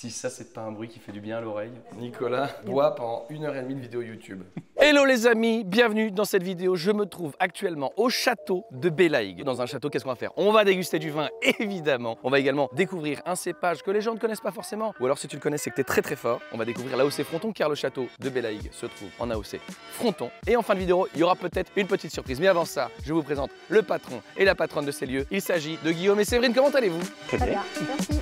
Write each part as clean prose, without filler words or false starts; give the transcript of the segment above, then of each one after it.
Si ça, c'est pas un bruit qui fait du bien à l'oreille. Nicolas boit pendant 1h30 de vidéo YouTube. Hello les amis, bienvenue dans cette vidéo. Je me trouve actuellement au château de Belaïgue. Dans un château, qu'est-ce qu'on va faire? On va déguster du vin, évidemment. On va également découvrir un cépage que les gens ne connaissent pas forcément. Ou alors si tu le connais, c'est que tu es très très fort. On va découvrir l'AOC Fronton, car le château de Belaïgue se trouve en AOC Fronton. Et en fin de vidéo, il y aura peut-être une petite surprise. Mais avant ça, je vous présente le patron et la patronne de ces lieux. Il s'agit de Guillaume et Séverine. Comment allez-vous? Très bien, merci.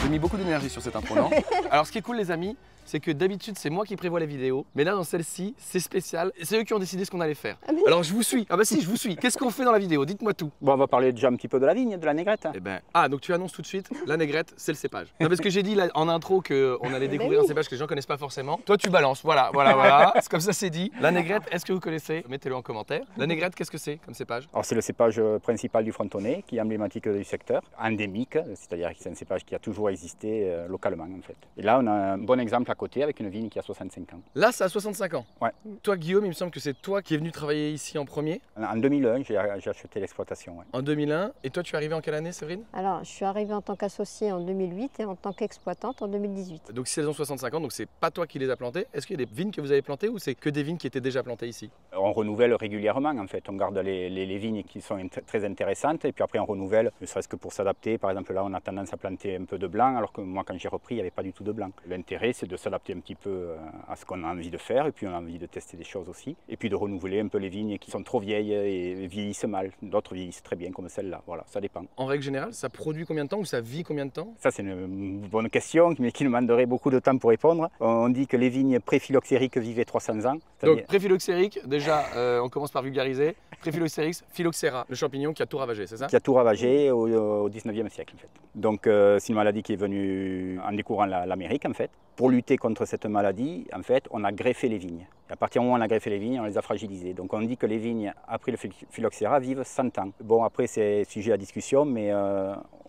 J'ai mis beaucoup d'énergie sur cette intro, non? Alors ce qui est cool les amis, c'est que d'habitude c'est moi qui prévois la vidéo, mais là dans celle-ci c'est spécial, c'est eux qui ont décidé ce qu'on allait faire. Alors je vous suis, ah bah si je vous suis, qu'est-ce qu'on fait dans la vidéo? Dites-moi tout. Bon, on va parler déjà un petit peu de la vigne, de la négrette. Eh ben, donc tu annonces tout de suite, la négrette c'est le cépage. Non parce que j'ai dit là, en intro qu'on allait découvrir un cépage que les gens connaissent pas forcément. Toi tu balances, voilà, c'est comme ça c'est dit. La négrette, est-ce que vous connaissez? Mettez-le en commentaire. La négrette, qu'est-ce que c'est comme cépage? Alors c'est le cépage principal du Frontonais, qui est emblématique du secteur, endémique, c'est-à-dire que c'est un cépage qui a toujours existé localement en fait. Et là on a un bon exemple à côté avec une vigne qui a 65 ans. Là ça a 65 ans? Ouais. Toi Guillaume, il me semble que c'est toi qui es venu travailler ici en premier? En 2001, j'ai acheté l'exploitation. Ouais. En 2001, et toi tu es arrivé en quelle année Séverine? Alors, je suis arrivée en tant qu'associée en 2008 et en tant qu'exploitante en 2018. Donc si elles ont 65 ans, donc c'est pas toi qui les as plantées. Est-ce qu'il y a des vignes que vous avez plantées ou c'est que des vignes qui étaient déjà plantées ici? On renouvelle régulièrement en fait, on garde les vignes qui sont très intéressantes et puis après on renouvelle, ne serait-ce que pour s'adapter. Par exemple là on a tendance à planter un peu de blanc alors que moi quand j'ai repris il n'y avait pas du tout de blanc. L'intérêt c'est de s'adapter un petit peu à ce qu'on a envie de faire et puis on a envie de tester des choses aussi. Et puis de renouveler un peu les vignes qui sont trop vieilles et vieillissent mal. D'autres vieillissent très bien comme celle-là, voilà, ça dépend. En règle générale, ça produit combien de temps ou ça vit combien de temps? Ça c'est une bonne question mais qui demanderait beaucoup de temps pour répondre. On dit que les vignes pré-phylloxériques vivaient 300 ans. Donc pré-phylloxérique, déjà on commence par vulgariser. Pré-phylloxérique, phylloxéra, le champignon qui a tout ravagé, c'est ça? Qui a tout ravagé au 19e siècle en fait. Donc c'est une maladie qui est venue en découvrant l'Amérique en fait. Pour lutter contre cette maladie, en fait, on a greffé les vignes. Et à partir du moment où on a greffé les vignes, on les a fragilisées. Donc on dit que les vignes, après le phylloxéra, vivent 100 ans. Bon, après c'est sujet à discussion, mais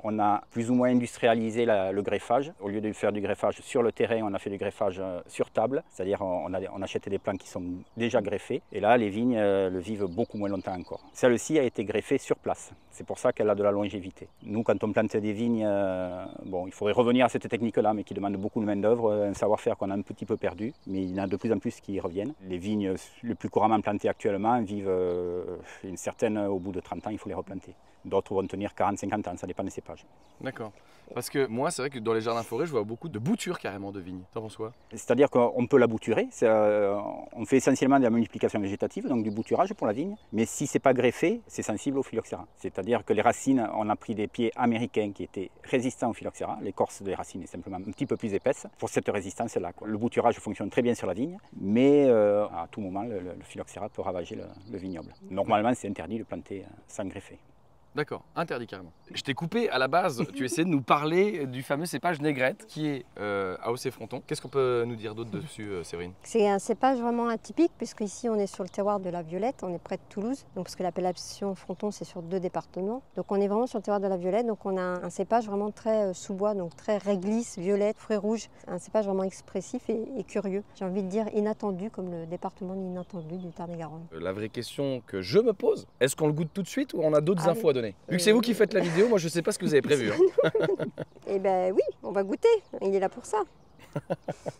on a plus ou moins industrialisé le greffage. Au lieu de faire du greffage sur le terrain, on a fait du greffage sur table. C'est-à-dire on achète des plants qui sont déjà greffés. Et là, les vignes le vivent beaucoup moins longtemps encore. Celle-ci a été greffée sur place. C'est pour ça qu'elle a de la longévité. Nous, quand on plante des vignes, bon, il faudrait revenir à cette technique-là, mais qui demande beaucoup de main-d'œuvre, un savoir-faire qu'on a un petit peu perdu. Mais il y en a de plus en plus qui reviennent. Les vignes les plus couramment plantées actuellement vivent une certaine, au bout de 30 ans, il faut les replanter. D'autres vont tenir 40-50 ans, ça dépend des cépages. D'accord. Parce que moi, c'est vrai que dans les jardins forêts, je vois beaucoup de boutures carrément de vignes. T'en penses quoi? C'est-à-dire qu'on peut la bouturer. On fait essentiellement de la multiplication végétative, donc du bouturage pour la vigne. Mais si ce n'est pas greffé, c'est sensible au phylloxéra. C'est-à-dire que les racines, on a pris des pieds américains qui étaient résistants au phylloxéra. L'écorce des racines est simplement un petit peu plus épaisse pour cette résistance-là. Le bouturage fonctionne très bien sur la vigne, mais à tout moment, le phylloxéra peut ravager le vignoble. Normalement, c'est interdit de planter sans greffer. D'accord, interdit carrément. Je t'ai coupé à la base, tu essayais de nous parler du fameux cépage négrette qui est AOC Fronton. Qu'est-ce qu'on peut nous dire d'autre dessus, Séverine? C'est un cépage vraiment atypique puisqu'ici on est sur le terroir de la Violette, on est près de Toulouse. Donc parce que l'appellation Fronton c'est sur 2 départements. Donc on est vraiment sur le terroir de la Violette, donc on a un cépage vraiment très sous-bois, donc très réglisse, violette, fruits rouges. Un cépage vraiment expressif et curieux. J'ai envie de dire inattendu comme le département inattendu du Tarn-et-Garonne. La vraie question que je me pose, est-ce qu'on le goûte tout de suite ou on a d'autres infos à donner? Vu que c'est vous qui faites la vidéo, moi je sais pas ce que vous avez prévu. Hein. Eh ben oui, on va goûter, il est là pour ça.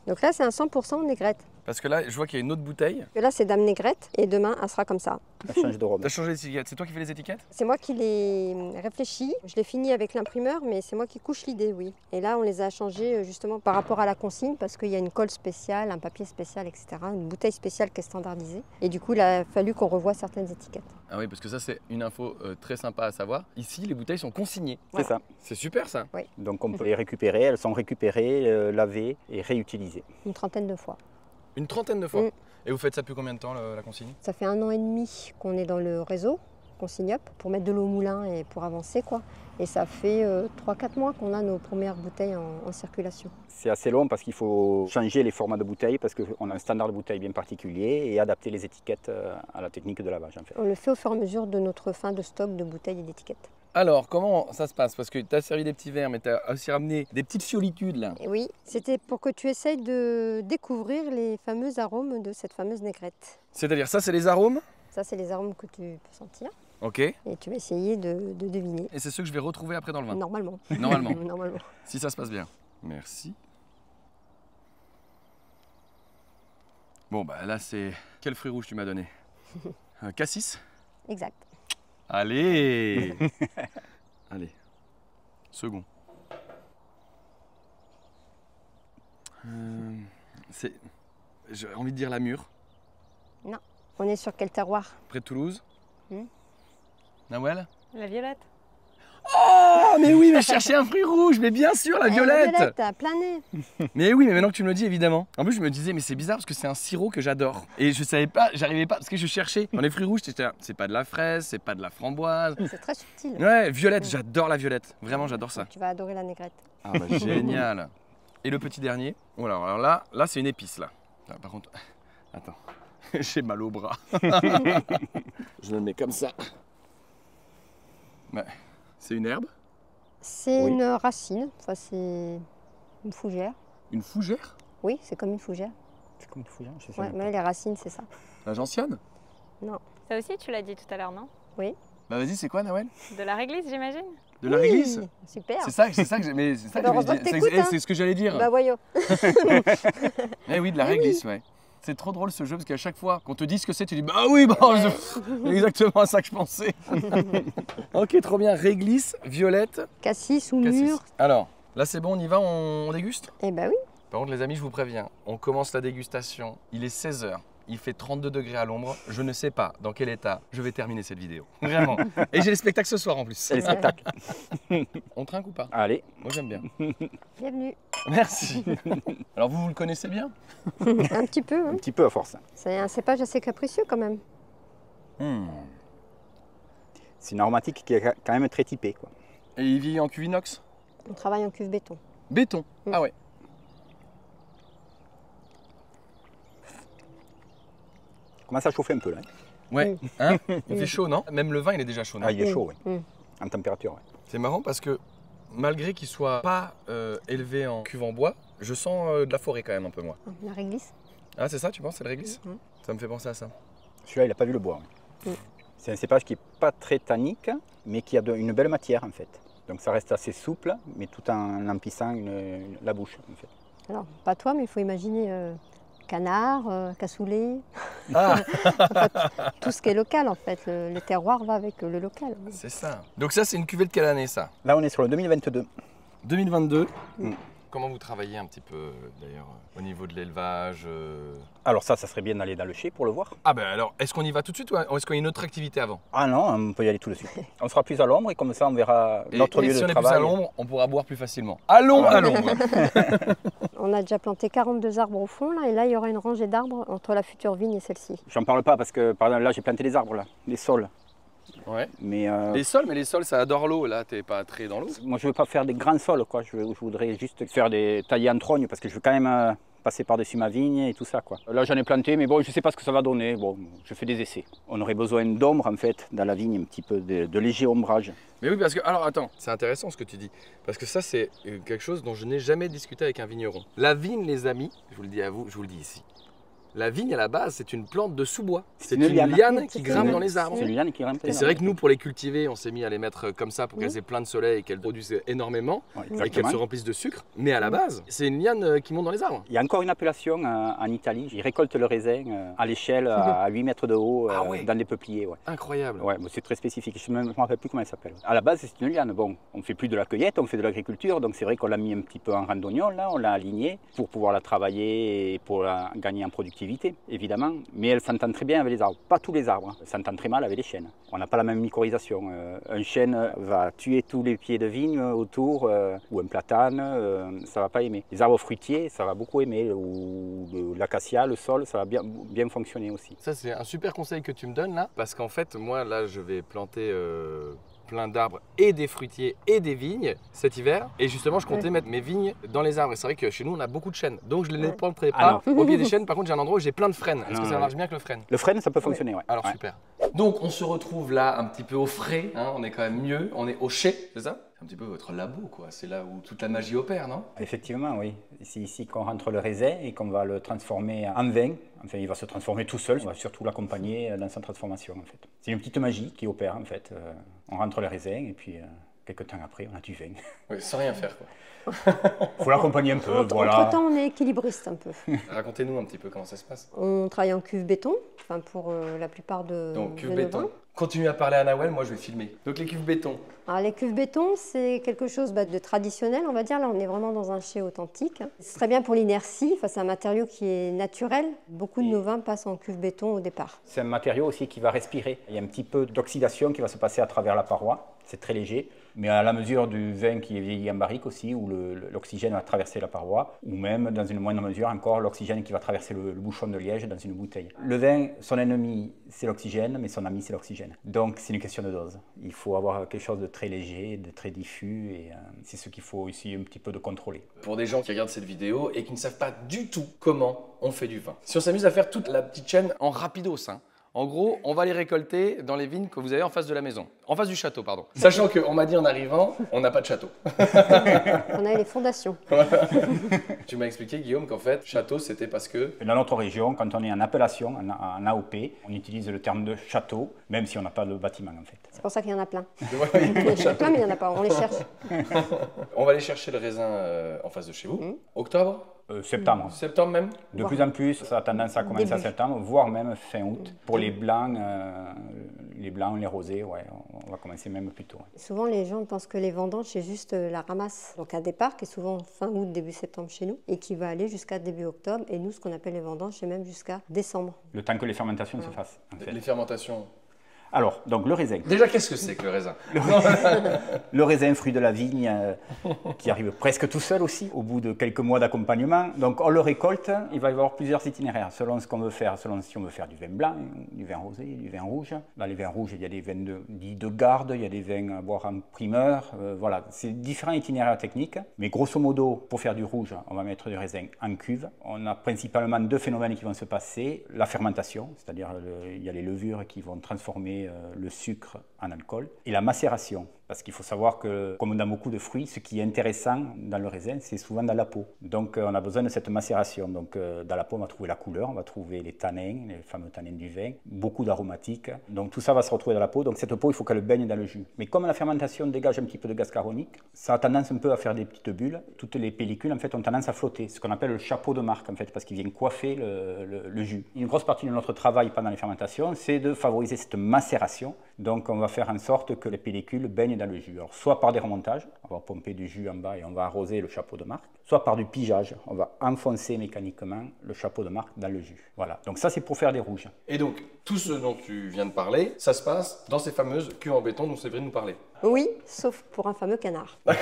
Donc là c'est un 100% négrette. Parce que là, je vois qu'il y a une autre bouteille. Et là c'est dame négrette et demain elle sera comme ça. Elle change de robe. T'as changé les étiquettes, c'est toi qui fais les étiquettes? C'est moi qui les réfléchis. Je l'ai fini avec l'imprimeur, mais c'est moi qui couche l'idée, oui. Et là, on les a changés justement par rapport à la consigne, parce qu'il y a une colle spéciale, un papier spécial, etc. Une bouteille spéciale qui est standardisée. Et du coup, il a fallu qu'on revoie certaines étiquettes. Ah oui, parce que ça, c'est une info très sympa à savoir. Ici, les bouteilles sont consignées. C'est ça. C'est super ça. Oui. Donc on peut les récupérer, elles sont récupérées, lavées et réutilisées. Une trentaine de fois. Une trentaine de fois. Et vous faites ça depuis combien de temps, la consigne? Ça fait 1 an et demi qu'on est dans le réseau Consigne Up pour mettre de l'eau au moulin et pour avancer, quoi. Et ça fait 3-4 mois qu'on a nos premières bouteilles en circulation. C'est assez long parce qu'il faut changer les formats de bouteilles parce qu'on a un standard de bouteille bien particulier et adapter les étiquettes à la technique de lavage en fait. On le fait au fur et à mesure de notre fin de stock de bouteilles et d'étiquettes. Alors, comment ça se passe? Parce que tu as servi des petits verres, mais tu as aussi ramené des petites fiolitudes là. Et oui, c'était pour que tu essayes de découvrir les fameux arômes de cette fameuse négrette. C'est-à-dire, ça, c'est les arômes? Ça, c'est les arômes que tu peux sentir. Ok. Et tu vas essayer de deviner. Et c'est ceux que je vais retrouver après dans le vin. Normalement. Normalement. Normalement. Si ça se passe bien. Merci. Bon, bah là, c'est... Quel fruit rouge tu m'as donné? Un cassis? Exact. Allez. Allez. Second. J'ai envie de dire la mûre. Non. On est sur quel terroir? Près de Toulouse. Nawel? La violette. Oh, mais oui, mais je cherchais un fruit rouge, mais bien sûr, la violette. La violette, à plein nez. Mais oui, mais maintenant que tu me le dis, évidemment. En plus, je me disais, mais c'est bizarre parce que c'est un sirop que j'adore. Et je savais pas, j'arrivais pas, parce que je cherchais. Dans les fruits rouges, j'étais là, c'est pas de la fraise, c'est pas de la framboise. C'est très subtil. Ouais, violette, j'adore la violette. Vraiment, j'adore ça. Tu vas adorer la négrette. Ah bah génial. Et le petit dernier. Oh, alors là c'est une épice là. Ah, par contre, attends, j'ai mal au bras. Je le mets comme ça. Ouais. C'est une herbe? C'est une racine, enfin c'est une fougère. Une fougère? Oui, c'est comme une fougère. C'est comme une fougère, je sais Ouais, pas. mais les racines, c'est ça. La gentiane? Non. Ça aussi, tu l'as dit tout à l'heure, non? Oui. Bah vas-y, c'est quoi, Nawel? De la réglisse, j'imagine? De la réglisse? Oui, super. C'est ça que j'ai. Mais c'est ça que heureusement j'avais que dit. t'écoutes, hein. C'est ce que j'allais dire. Bah voyons. Eh oui, de la réglisse, ouais. C'est trop drôle ce jeu parce qu'à chaque fois qu'on te dit ce que c'est, tu dis bah oui, bah, c'est exactement à ça que je pensais. Ok, trop bien. Réglisse, violette, Cassis ou cassis. mûre. Alors, là c'est bon, on y va, on déguste? Eh ben oui. Par contre, les amis, je vous préviens, on commence la dégustation. Il est 16 h. Il fait 32 degrés à l'ombre. Je ne sais pas dans quel état je vais terminer cette vidéo. Vraiment. Et j'ai les spectacles ce soir en plus. C'est les spectacles. On trinque ou pas? Allez. Moi j'aime bien. Bienvenue. Merci. Alors vous le connaissez bien? Un petit peu. Un Hein. petit peu à force. C'est un cépage assez capricieux quand même. C'est une aromatique qui est quand même très typée, quoi. Et il vit en cuve inox? On travaille en cuve béton. Béton. Ah ouais. Il commence à chauffer un peu là. Ouais. Hein? Il fait chaud, non? Même le vin, il est déjà chaud, non? Ah, il est chaud, oui. Mm. En température, oui. C'est marrant parce que malgré qu'il soit pas élevé en cuve en bois, je sens de la forêt quand même un peu moi. La réglisse. Ah c'est ça, tu penses, c'est le réglisse? Ça me fait penser à ça. Celui-là, il n'a pas vu le bois. Oui. C'est un cépage qui n'est pas très tannique, mais qui a une belle matière en fait. Donc ça reste assez souple, mais tout en emplissant la bouche en fait. Alors, pas toi, mais il faut imaginer canard, cassoulet. Ah. Tout ce qui est local en fait. Le terroir va avec le local. C'est ça. Donc ça, c'est une cuvée de quelle année ça? Là, on est sur le 2022. 2022. Mm. Comment vous travaillez un petit peu d'ailleurs au niveau de l'élevage Alors ça serait bien d'aller dans le chai pour le voir. Ah ben alors, est-ce qu'on y va tout de suite ou est-ce qu'il y a une autre activité avant? Ah non, on peut y aller tout de suite. On sera plus à l'ombre et comme ça, on verra Et notre lieu si de on est travail. plus à l'ombre, on pourra boire plus facilement. Allons à l'ombre. On a déjà planté 42 arbres au fond là, et là il y aura une rangée d'arbres entre la future vigne et celle-ci. J'en parle pas parce que par exemple, là, j'ai planté des arbres, là, les sols. Ouais. Mais Les sols, ça adore l'eau. Là, t'es pas très dans l'eau. moi, je veux pas faire des grands sols, quoi. Je voudrais juste faire des taillés en trogne parce que je veux quand même passer par-dessus ma vigne et tout ça, quoi. Là, j'en ai planté, mais bon, je sais pas ce que ça va donner. Bon, je fais des essais. On aurait besoin d'ombre, en fait, dans la vigne, un petit peu de léger ombrage. Mais oui, parce que, alors attends, c'est intéressant ce que tu dis. Parce que ça, c'est quelque chose dont je n'ai jamais discuté avec un vigneron. La vigne, les amis, je vous le dis à vous, je vous le dis ici. La vigne, à la base, c'est une plante de sous-bois. C'est une liane qui grimpe dans les arbres. C'est une liane qui grimpe. Et c'est vrai que nous, pour les cultiver, on s'est mis à les mettre comme ça pour qu'elles aient plein de soleil et qu'elles produisent énormément Ouais, et qu'elles exactement. se remplissent de sucre. Mais à la base, c'est une liane qui monte dans les arbres. Il y a encore une appellation en Italie. Ils récoltent le raisin à l'échelle à 8 mètres de haut Ah ouais. dans des peupliers. Ouais. Incroyable. Ouais, mais c'est très spécifique. Je ne me rappelle plus comment elle s'appelle. À la base, c'est une liane. Bon, on ne fait plus de la cueillette, on fait de l'agriculture. Donc c'est vrai qu'on l'a mis un petit peu en randonnion, là, on l'a alignée pour pouvoir la travailler et pour la gagner en productivité, évidemment. Mais elle s'entend très bien avec les arbres. Pas tous les arbres. Elle s'entend très mal avec les chênes. On n'a pas la même mycorhisation. Un chêne va tuer tous les pieds de vigne autour, ou un platane, ça ne va pas aimer. Les arbres fruitiers, ça va beaucoup aimer. Ou l'acacia, le sol, ça va bien fonctionner aussi. Ça, c'est un super conseil que tu me donnes là. Parce qu'en fait, moi, là, je vais planter plein d'arbres et des fruitiers et des vignes cet hiver. Et justement, je comptais mettre mes vignes dans les arbres. Et c'est vrai que chez nous, on a beaucoup de chênes. Donc, je ne les planterai pas au pied des chênes. Par contre, j'ai un endroit où j'ai plein de frênes. Est-ce que ça marche bien avec le frêne? Le frêne, ça peut fonctionner, ouais. Alors, Ouais. super. Donc, on se retrouve là un petit peu au frais. Hein, on est quand même mieux. On est au chai, c'est ça? C'est un petit peu votre labo, quoi. C'est là où toute la magie opère, non? Effectivement, oui. C'est ici qu'on rentre le raisin et qu'on va le transformer en vin Enfin, il va se transformer tout seul. On va surtout l'accompagner dans sa transformation, en fait. C'est une petite magie qui opère, en fait. On rentre les raisins et puis quelques temps après, on a du vin. Oui, sans rien faire, quoi. Faut l'accompagner un peu, voilà. Entre-temps, on est équilibriste un peu. Racontez-nous un petit peu comment ça se passe. On travaille en cuve béton, enfin pour la plupart de Donc, cuve nos béton. vins. Continuez à parler à Nawel, moi je vais filmer. Donc les cuves béton. Alors les cuves béton, c'est quelque chose de traditionnel, on va dire. Là, on est vraiment dans un chai authentique. Ce serait bien pour l'inertie. Enfin, c'est un matériau qui est naturel. Beaucoup de nos vins passent en cuve béton au départ. C'est un matériau aussi qui va respirer. Il y a un petit peu d'oxydation qui va se passer à travers la paroi. C'est très léger. Mais à la mesure du vin qui est vieilli en barrique aussi, où l'oxygène va traverser la paroi, ou même dans une moindre mesure encore l'oxygène qui va traverser le bouchon de liège dans une bouteille. Le vin, son ennemi c'est l'oxygène, mais son ami c'est l'oxygène. Donc c'est une question de dose. Il faut avoir quelque chose de très léger, de très diffus, et c'est ce qu'il faut aussi un petit peu de contrôler. Pour des gens qui regardent cette vidéo et qui ne savent pas du tout comment on fait du vin. Si on s'amuse à faire toute la petite chaîne en rapidos, hein. En gros, on va les récolter dans les vignes que vous avez en face de la maison. En face du château, pardon. Sachant qu'on m'a dit en arrivant, on n'a pas de château. On a les fondations. Tu m'as expliqué, Guillaume, qu'en fait, château, c'était parce que... Dans notre région, quand on est en appellation, en AOP, on utilise le terme de château, même si on n'a pas de bâtiment en fait. C'est pour ça qu'il y en a plein. Voilà, il y a Il y en a plein, mais il n'y en a pas. On les cherche. On va aller chercher le raisin en face de chez vous. Octobre? Septembre. Septembre même? De plus en plus, ça a tendance à commencer à septembre, voire même fin août. Pour les blancs, les rosés, ouais, on va commencer même plus tôt. Ouais. Souvent, les gens pensent que les vendanges, c'est juste la ramasse. Donc un départ qui est souvent fin août, début septembre chez nous, et qui va aller jusqu'à début octobre. Et nous, ce qu'on appelle les vendanges, c'est même jusqu'à décembre. Le temps que les fermentations se fassent, en fait. Les fermentations. Alors, donc le raisin. Déjà, qu'est-ce que c'est que le raisin? Le raisin, fruit de la vigne, qui arrive presque tout seul aussi, au bout de quelques mois d'accompagnement. Donc on le récolte, il va y avoir plusieurs itinéraires, selon ce qu'on veut faire, selon si on veut faire du vin blanc, du vin rosé, du vin rouge. Dans les vins rouges, il y a des vins dits de garde, il y a des vins à boire en primeur, voilà. C'est différents itinéraires techniques, mais grosso modo, pour faire du rouge, on va mettre du raisin en cuve. On a principalement deux phénomènes qui vont se passer, la fermentation, c'est-à-dire il y a les levures qui vont transformer le sucre en alcool, et la macération. Parce qu'il faut savoir que, comme dans beaucoup de fruits, ce qui est intéressant dans le raisin, c'est souvent dans la peau. Donc on a besoin de cette macération. Donc dans la peau, on va trouver la couleur, on va trouver les tanins, les fameux tanins du vin, beaucoup d'aromatiques. Donc tout ça va se retrouver dans la peau. Donc cette peau, il faut qu'elle baigne dans le jus. Mais comme la fermentation dégage un petit peu de gaz carbonique, ça a tendance un peu à faire des petites bulles. Toutes les pellicules, en fait, ont tendance à flotter. Ce qu'on appelle le chapeau de marque, en fait, parce qu'il vient coiffer le jus. Une grosse partie de notre travail pendant les fermentations, c'est de favoriser cette macération. Donc on va faire en sorte que les pellicules baignent dans le jus. Alors, soit par des remontages, on va pomper du jus en bas et on va arroser le chapeau de marque, soit par du pigeage, on va enfoncer mécaniquement le chapeau de marque dans le jus. Voilà, donc ça c'est pour faire des rouges. Et donc, tout ce dont tu viens de parler, ça se passe dans ces fameuses cuves en béton dont Séverine nous parlait. Oui, sauf pour un fameux canard. Ouais,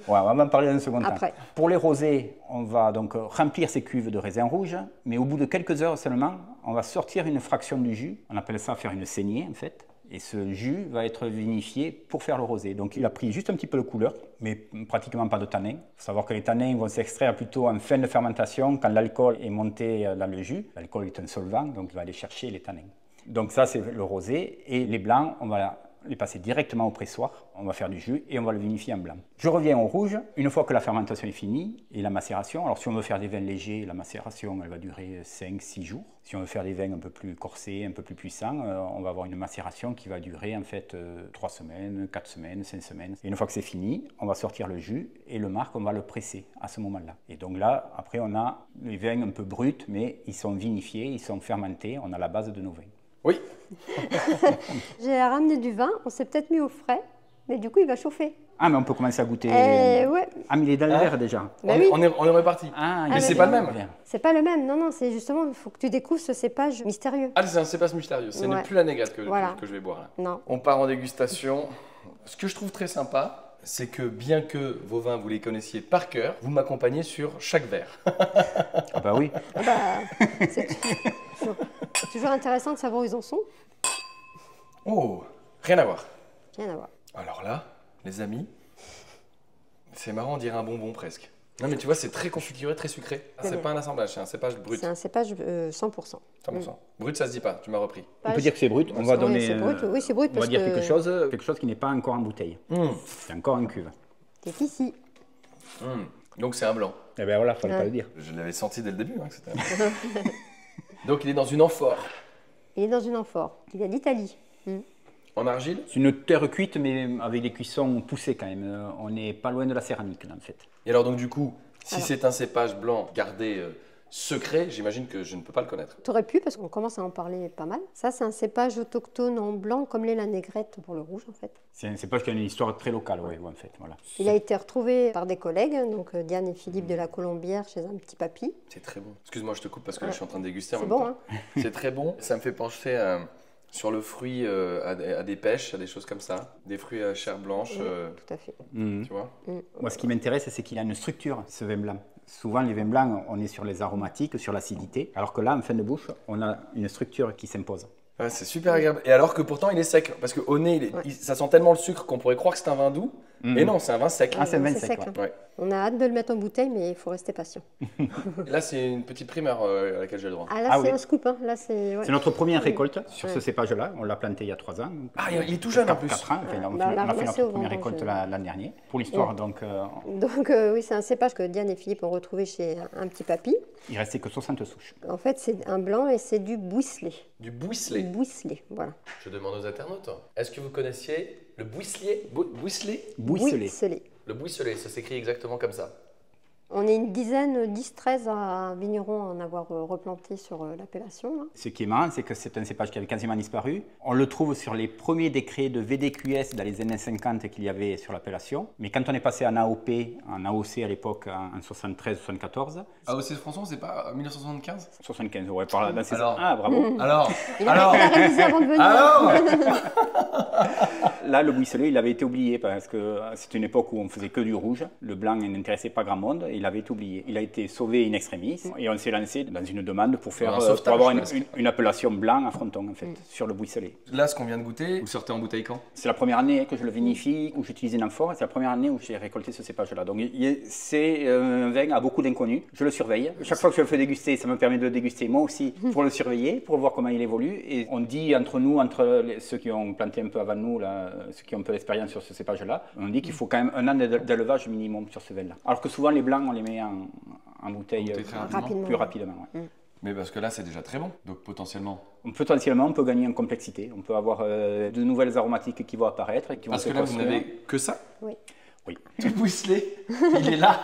on va en parler dans un second Après. temps. Pour les rosés, on va donc remplir ces cuves de raisin rouge, mais au bout de quelques heures seulement, on va sortir une fraction du jus, on appelle ça faire une saignée en fait. Et ce jus va être vinifié pour faire le rosé. Donc il a pris juste un petit peu de couleur, mais pratiquement pas de tanins. Il faut savoir que les tanins vont s'extraire plutôt en fin de fermentation, quand l'alcool est monté dans le jus. L'alcool est un solvant, donc il va aller chercher les tanins. Donc ça c'est le rosé. Et les blancs, on va les passer directement au pressoir. On va faire du jus et on va le vinifier en blanc. Je reviens au rouge. Une fois que la fermentation est finie et la macération, alors si on veut faire des vins légers, la macération elle va durer 5-6 jours. Si on veut faire des vins un peu plus corsés, un peu plus puissants, on va avoir une macération qui va durer en fait 3 semaines, 4 semaines, 5 semaines. Et une fois que c'est fini, on va sortir le jus et le marc, on va le presser à ce moment-là. Et donc là, après on a les vins un peu bruts, mais ils sont vinifiés, ils sont fermentés, on a la base de nos vins. Oui. J'ai ramené du vin, on s'est peut-être mis au frais, mais du coup il va chauffer. Ah, mais on peut commencer à goûter. Ouais. Ah, mais il est dans le verre déjà. Bah on est reparti. Ah, mais c'est pas le même. C'est pas le même, non, c'est justement, il faut que tu découvres ce cépage mystérieux. Ah, c'est un cépage mystérieux, ce n'est plus la négrette que je vais boire là. Non. On part en dégustation. Ce que je trouve très sympa, c'est que bien que vos vins, vous les connaissiez par cœur, vous m'accompagnez sur chaque verre. Ah bah oui. C'est toujours intéressant de savoir où ils en sont. Oh, rien à voir. Rien à voir. Alors là, les amis, c'est marrant, on dirait un bonbon presque. Non mais tu vois, c'est très configuré, très sucré. C'est pas un assemblage, c'est un cépage brut. C'est un cépage 100%. 100%. Brut, ça se dit pas, tu m'as repris. On peut dire que c'est brut, on va donner... c'est brut, oui, c'est brut on va dire quelque chose qui n'est pas encore en bouteille. C'est encore en cuve. C'est ici. Donc c'est un blanc. Eh bien voilà, il fallait pas le dire. Je l'avais senti dès le début. Hein, que c'était Donc il est dans une amphore. Il est dans une amphore. Il vient d'Italie. En argile? C'est une terre cuite, mais avec des cuissons poussées quand même. On n'est pas loin de la céramique, là, en fait. Et alors donc du coup, si Alors. c'est un cépage blanc gardé secret, j'imagine que je ne peux pas le connaître. T'aurais pu, parce qu'on commence à en parler pas mal. Ça, c'est un cépage autochtone en blanc, comme l'est la négrette pour le rouge, en fait. C'est un cépage qui a une histoire très locale, ouais, en fait. Voilà. Il a été retrouvé par des collègues, donc Diane et Philippe de la Colombière, chez un petit papy. C'est très bon. Excuse-moi, je te coupe parce que là, je suis en train de déguster en C'est même bon, temps. hein? C'est très bon. Ça me fait pencher sur le fruit à des pêches, à des choses comme ça. Des fruits à chair blanche, Tout à fait. Mhm. tu vois. Moi, ce qui m'intéresse, c'est qu'il a une structure, ce vin blanc. Souvent, les vins blancs, on est sur les aromatiques, sur l'acidité, alors que là, en fin de bouche, on a une structure qui s'impose. Ouais, c'est super agréable. Et alors que pourtant, il est sec. Parce qu'au nez, ça sent tellement le sucre qu'on pourrait croire que c'est un vin doux. Mais non, c'est un vin sec. Ah, c'est un vin C'est sec, sec, ouais. Ouais. On a hâte de le mettre en bouteille, mais il faut rester patient. Là, c'est une petite primeur à laquelle j'ai le droit. Ah, là, Ah c'est oui. un scoop. Hein. Là, c'est... ouais. C'est notre première récolte sur ce Ouais. cépage-là. On l'a planté il y a 3 ans. Ah, il est tout jeune en plus. 4 ans. Enfin, on Bah, on l'a a fait ramassé notre au première vendange. récolte l'an dernier. Pour l'histoire, Ouais. donc, Donc, oui, c'est un cépage que Diane et Philippe ont retrouvé chez un petit papy. il restait que 60 souches. En fait, c'est un blanc et c'est du Bouisselet. Du buisselet. Bouisselet, voilà. Je demande aux internautes, est-ce que vous connaissiez le buisselet? Buisselet? Bouisselet. Bouisselet. Le buisselet, ça s'écrit exactement comme ça. On est une dizaine, 10-13 à vignerons à en avoir replanté sur l'appellation. Là. Ce qui est marrant, c'est que c'est un cépage qui avait quasiment disparu. On le trouve sur les premiers décrets de VDQS dans les années 50 qu'il y avait sur l'appellation. Mais quand on est passé en AOP, en AOC à l'époque, en 73-74, AOC de Françon, c'est pas 1975? 75, ouais, par là, dans ces... Alors. Ah, bravo. Alors, Il a révisé avant de venir. alors Là, le Bouisselet, il avait été oublié parce que c'était une époque où on faisait que du rouge. Le blanc n'intéressait pas grand monde et il avait été oublié. Il a été sauvé in extremis et on s'est lancé dans une demande pour, faire, Un pour sauvetage, avoir presque. une appellation blanc à fronton, en fait, sur le Bouisselet. Là, ce qu'on vient de goûter, vous sortez en bouteille quand? C'est la première année que je le vinifie, où j'utilise une amphore, et c'est la première année où j'ai récolté ce cépage-là. Donc c'est un vin à beaucoup d'inconnus, je le surveille. Chaque fois que je le fais déguster, ça me permet de le déguster moi aussi, pour le surveiller, pour voir comment il évolue. Et on dit entre nous, ceux qui ont planté un peu avant nous, là, ceux qui ont un peu d'expérience sur ce cépage-là, on dit qu'il faut quand même un an d'élevage minimum sur ce vin-là. Alors que souvent les blancs, on les met en bouteille bouteille très rapidement. plus rapidement. Ouais. Mais parce que là, c'est déjà très bon, donc potentiellement. Potentiellement, on peut gagner en complexité. On peut avoir de nouvelles aromatiques qui vont apparaître. Et qui Parce vont que se là, vous construire. n'avez que ça? Oui. Oui, Tout Bouisselet, il est là.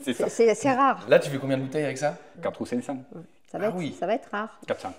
c'est ça. C'est rare. Là, tu fais combien de bouteilles avec ça? 4 ou 500. Ça va, Ah être, oui. ça va être rare. 400.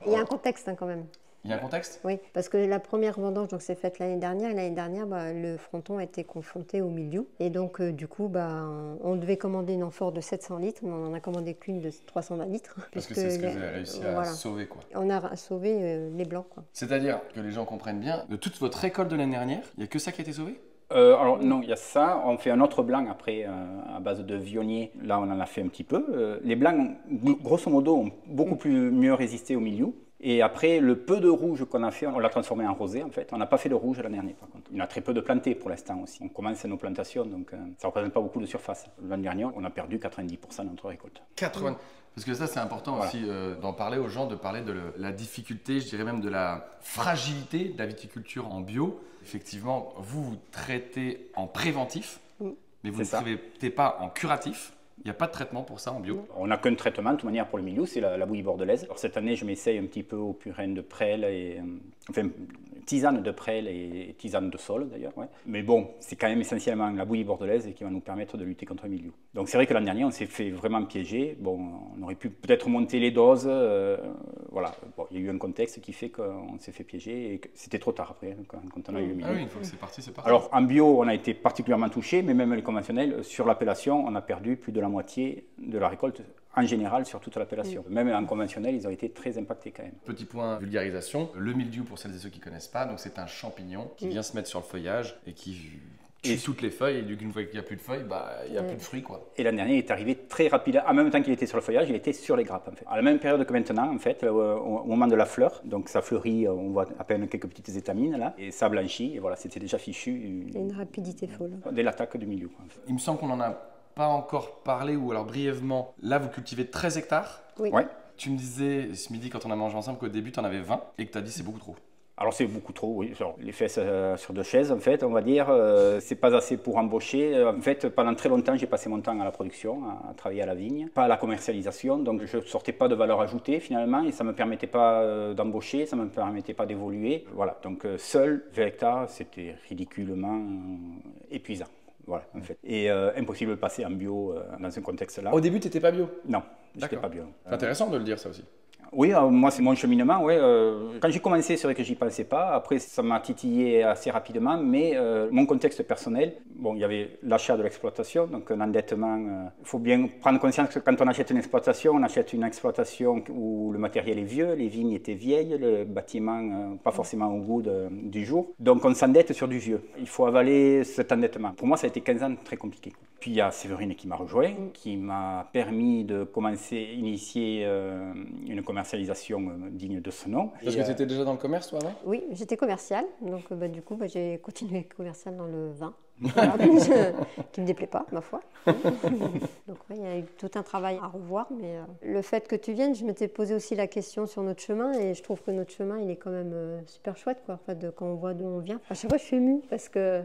Il y a un contexte hein, quand même. Il y a un contexte? Oui, parce que la première vendange donc c'est faite l'année dernière. Et l'année dernière, le fronton a été confronté au milieu. Et donc, du coup, on devait commander une amphore de 700 litres, mais on en a commandé qu'une de 320 litres. Parce que puisque c'est ce que vous avez réussi à voilà. sauver, quoi. On a sauvé les blancs. Quoi. C'est-à-dire que les gens comprennent bien, de toute votre récolte de l'année dernière, il n'y a que ça qui a été sauvé? Alors non, il y a ça. On fait un autre blanc après à base de vionnier. Là, on en a fait un petit peu. Les blancs, grosso modo, ont beaucoup mieux résisté au milieu. Et après, le peu de rouge qu'on a fait, on l'a transformé en rosé en fait. On n'a pas fait de rouge l'année dernière par contre. Il y en a très peu de plantés pour l'instant aussi. On commence nos plantations, donc ça ne représente pas beaucoup de surface. L'année dernière, on a perdu 90% de notre récolte. 80. Parce que ça, c'est important Voilà. aussi d'en parler aux gens, de parler de la difficulté, je dirais même de la fragilité de la viticulture en bio. Effectivement, vous traitez en préventif, mais vous ne C'est ça. traitez pas en curatif. Il n'y a pas de traitement pour ça en bio. On n'a qu'un traitement de toute manière pour le milieu, c'est la bouillie bordelaise. Alors cette année, je m'essaye un petit peu au purin de prêle, enfin tisane de prêle et tisane de sol d'ailleurs. Ouais. Mais bon, c'est quand même essentiellement la bouillie bordelaise qui va nous permettre de lutter contre le milieu. Donc c'est vrai que l'an dernier, on s'est fait vraiment piéger. Bon, on aurait pu peut-être monter les doses. Voilà, bon, il y a eu un contexte qui fait qu'on s'est fait piéger et que c'était trop tard après quand on a eu le milieu. Ah oui, une fois que c'est parti, c'est parti. Alors en bio, on a été particulièrement touché, mais même les conventionnels, sur l'appellation, on a perdu plus de la moitié de la récolte en général sur toute l'appellation. Même en conventionnel, ils ont été très impactés quand même. Petit point vulgarisation, le mildiou pour celles et ceux qui ne connaissent pas, donc c'est un champignon qui vient se mettre sur le feuillage et qui tue toutes les feuilles, et du coup une fois qu'il n'y a plus de feuilles, il n'y a plus de fruits quoi. Et l'an dernier, il est arrivé très rapide. En même temps qu'il était sur le feuillage, il était sur les grappes en fait. À la même période que maintenant en fait, au moment de la fleur, donc ça fleurit, on voit à peine quelques petites étamines là, et ça blanchit, et voilà, c'était déjà fichu Il y a une rapidité folle. dès l'attaque du milieu. Quoi, en fait. Il me semble qu'on n'en a pas encore parlé, ou alors brièvement, là vous cultivez 13 hectares. Oui. Ouais. Tu me disais ce midi quand on a mangé ensemble qu'au début tu en avais 20 et que tu as dit c'est beaucoup trop. Alors c'est beaucoup trop, oui. Genre, les fesses sur 2 chaises, en fait, on va dire, c'est pas assez pour embaucher. En fait, pendant très longtemps, j'ai passé mon temps à la production, à travailler à la vigne, pas à la commercialisation. Donc je sortais pas de valeur ajoutée finalement, et ça me permettait pas d'embaucher, ça me permettait pas d'évoluer. Voilà. Donc seul 20 hectares, c'était ridiculement épuisant. Voilà, en fait. Et impossible de passer en bio dans ce contexte-là. Au début, tu n'étais pas bio? Non, je n'étais pas bio. C'est intéressant de le dire, ça aussi. Oui, moi c'est mon cheminement. Ouais. Quand j'ai commencé, c'est vrai que j'y pensais pas. Après, ça m'a titillé assez rapidement. Mais mon contexte personnel, bon, il y avait l'achat de l'exploitation, donc un endettement. Il faut bien prendre conscience que quand on achète une exploitation où le matériel est vieux, les vignes étaient vieilles, le bâtiment pas forcément au goût du jour. Donc on s'endette sur du vieux. Il faut avaler cet endettement. Pour moi, ça a été 15 ans très compliqué. Puis il y a Séverine qui m'a rejoint, qui m'a permis de initier une commercialisation digne de ce nom. Parce que tu étais déjà dans le commerce, toi, avant? Oui, j'étais commerciale, donc du coup, j'ai continué commerciale dans le vin, qui ne me déplaît pas, ma foi. Donc il y a eu tout un travail à revoir, mais le fait que tu viennes, je m'étais posé aussi la question sur notre chemin, et je trouve que notre chemin, il est quand même super chouette, quoi, en fait, quand on voit d'où on vient. À chaque fois, je suis émue, parce que